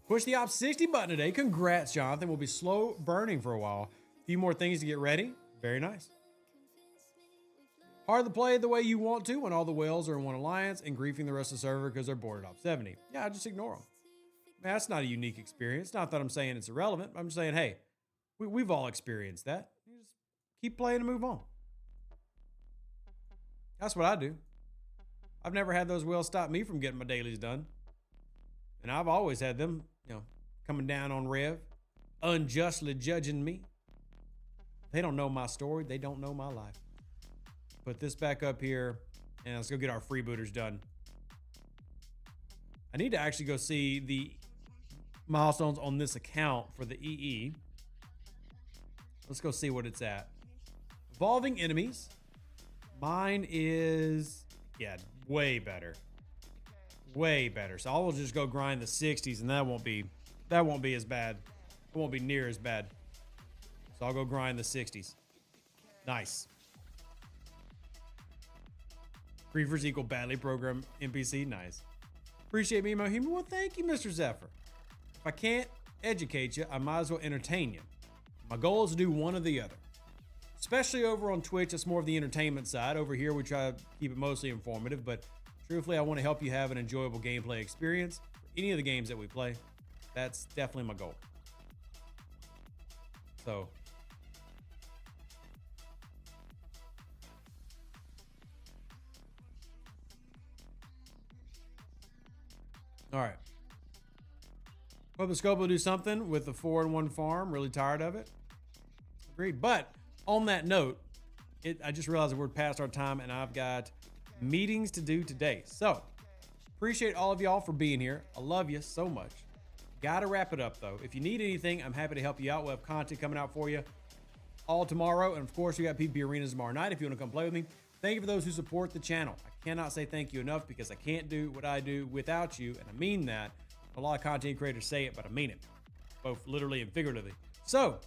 push the Ops 60 button today. Congrats, Jonathan. We'll be slow burning for a while. A few more things to get ready. Very nice. Hard to play the way you want to when all the whales are in one alliance and griefing the rest of the server because they're bored at Op 70. Yeah, just ignore them. Man, that's not a unique experience. Not that I'm saying it's irrelevant. I'm just saying, hey, we've all experienced that. You just keep playing and move on. That's what I do. I've never had those whales stop me from getting my dailies done. And I've always had them, coming down on Rev, unjustly judging me. They don't know my story. They don't know my life. Put this back up here, and let's go get our freebooters done. I need to actually go see the milestones on this account for the EE. Let's go see what it's at. Evolving enemies. Mine is, way better. Way better. So I will just go grind the 60s, and that won't be as bad. It won't be near as bad. So I'll go grind the 60s. Nice. Griefers equal badly programmed NPC. Nice. Appreciate me, Mohima. Well, thank you, Mr. Zephyr. If I can't educate you, I might as well entertain you. My goal is to do one or the other. Especially over on Twitch, it's more of the entertainment side. Over here, we try to keep it mostly informative, but truthfully, I want to help you have an enjoyable gameplay experience for any of the games that we play. That's definitely my goal. So, all right. Hope the scope will do something with the 4-in-1 farm. Really tired of it. Agreed. But on that note, I just realized that we're past our time and I've got meetings to do today. So appreciate all of y'all for being here. I love you so much. Gotta wrap it up though. If you need anything, I'm happy to help you out. We'll have content coming out for you all tomorrow. And of course, we got PP Arenas tomorrow night if you want to come play with me. Thank you for those who support the channel. I cannot say thank you enough because I can't do what I do without you. And I mean that. A lot of content creators say it, but I mean it, both literally and figuratively. So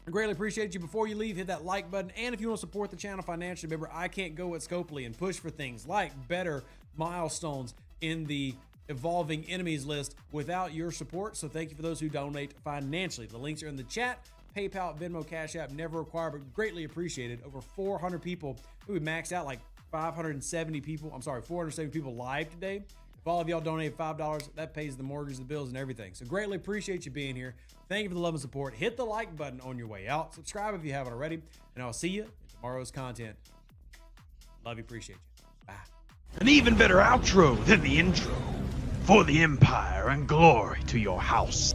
I greatly appreciate you. Before you leave, hit that like button. And if you want to support the channel financially, remember, I can't go at Scopely and push for things like better milestones in the evolving enemies list without your support. So thank you for those who donate financially. The links are in the chat. PayPal, Venmo, Cash App, never required, but greatly appreciated. Over 400 people. We maxed out like 570 people. I'm sorry, 470 people live today. If all of y'all donate $5, that pays the mortgage, the bills, and everything. So greatly appreciate you being here. Thank you for the love and support. Hit the like button on your way out. Subscribe if you haven't already. And I'll see you in tomorrow's content. Love you, appreciate you. Bye. An even better outro than the intro. For the Empire and glory to your house.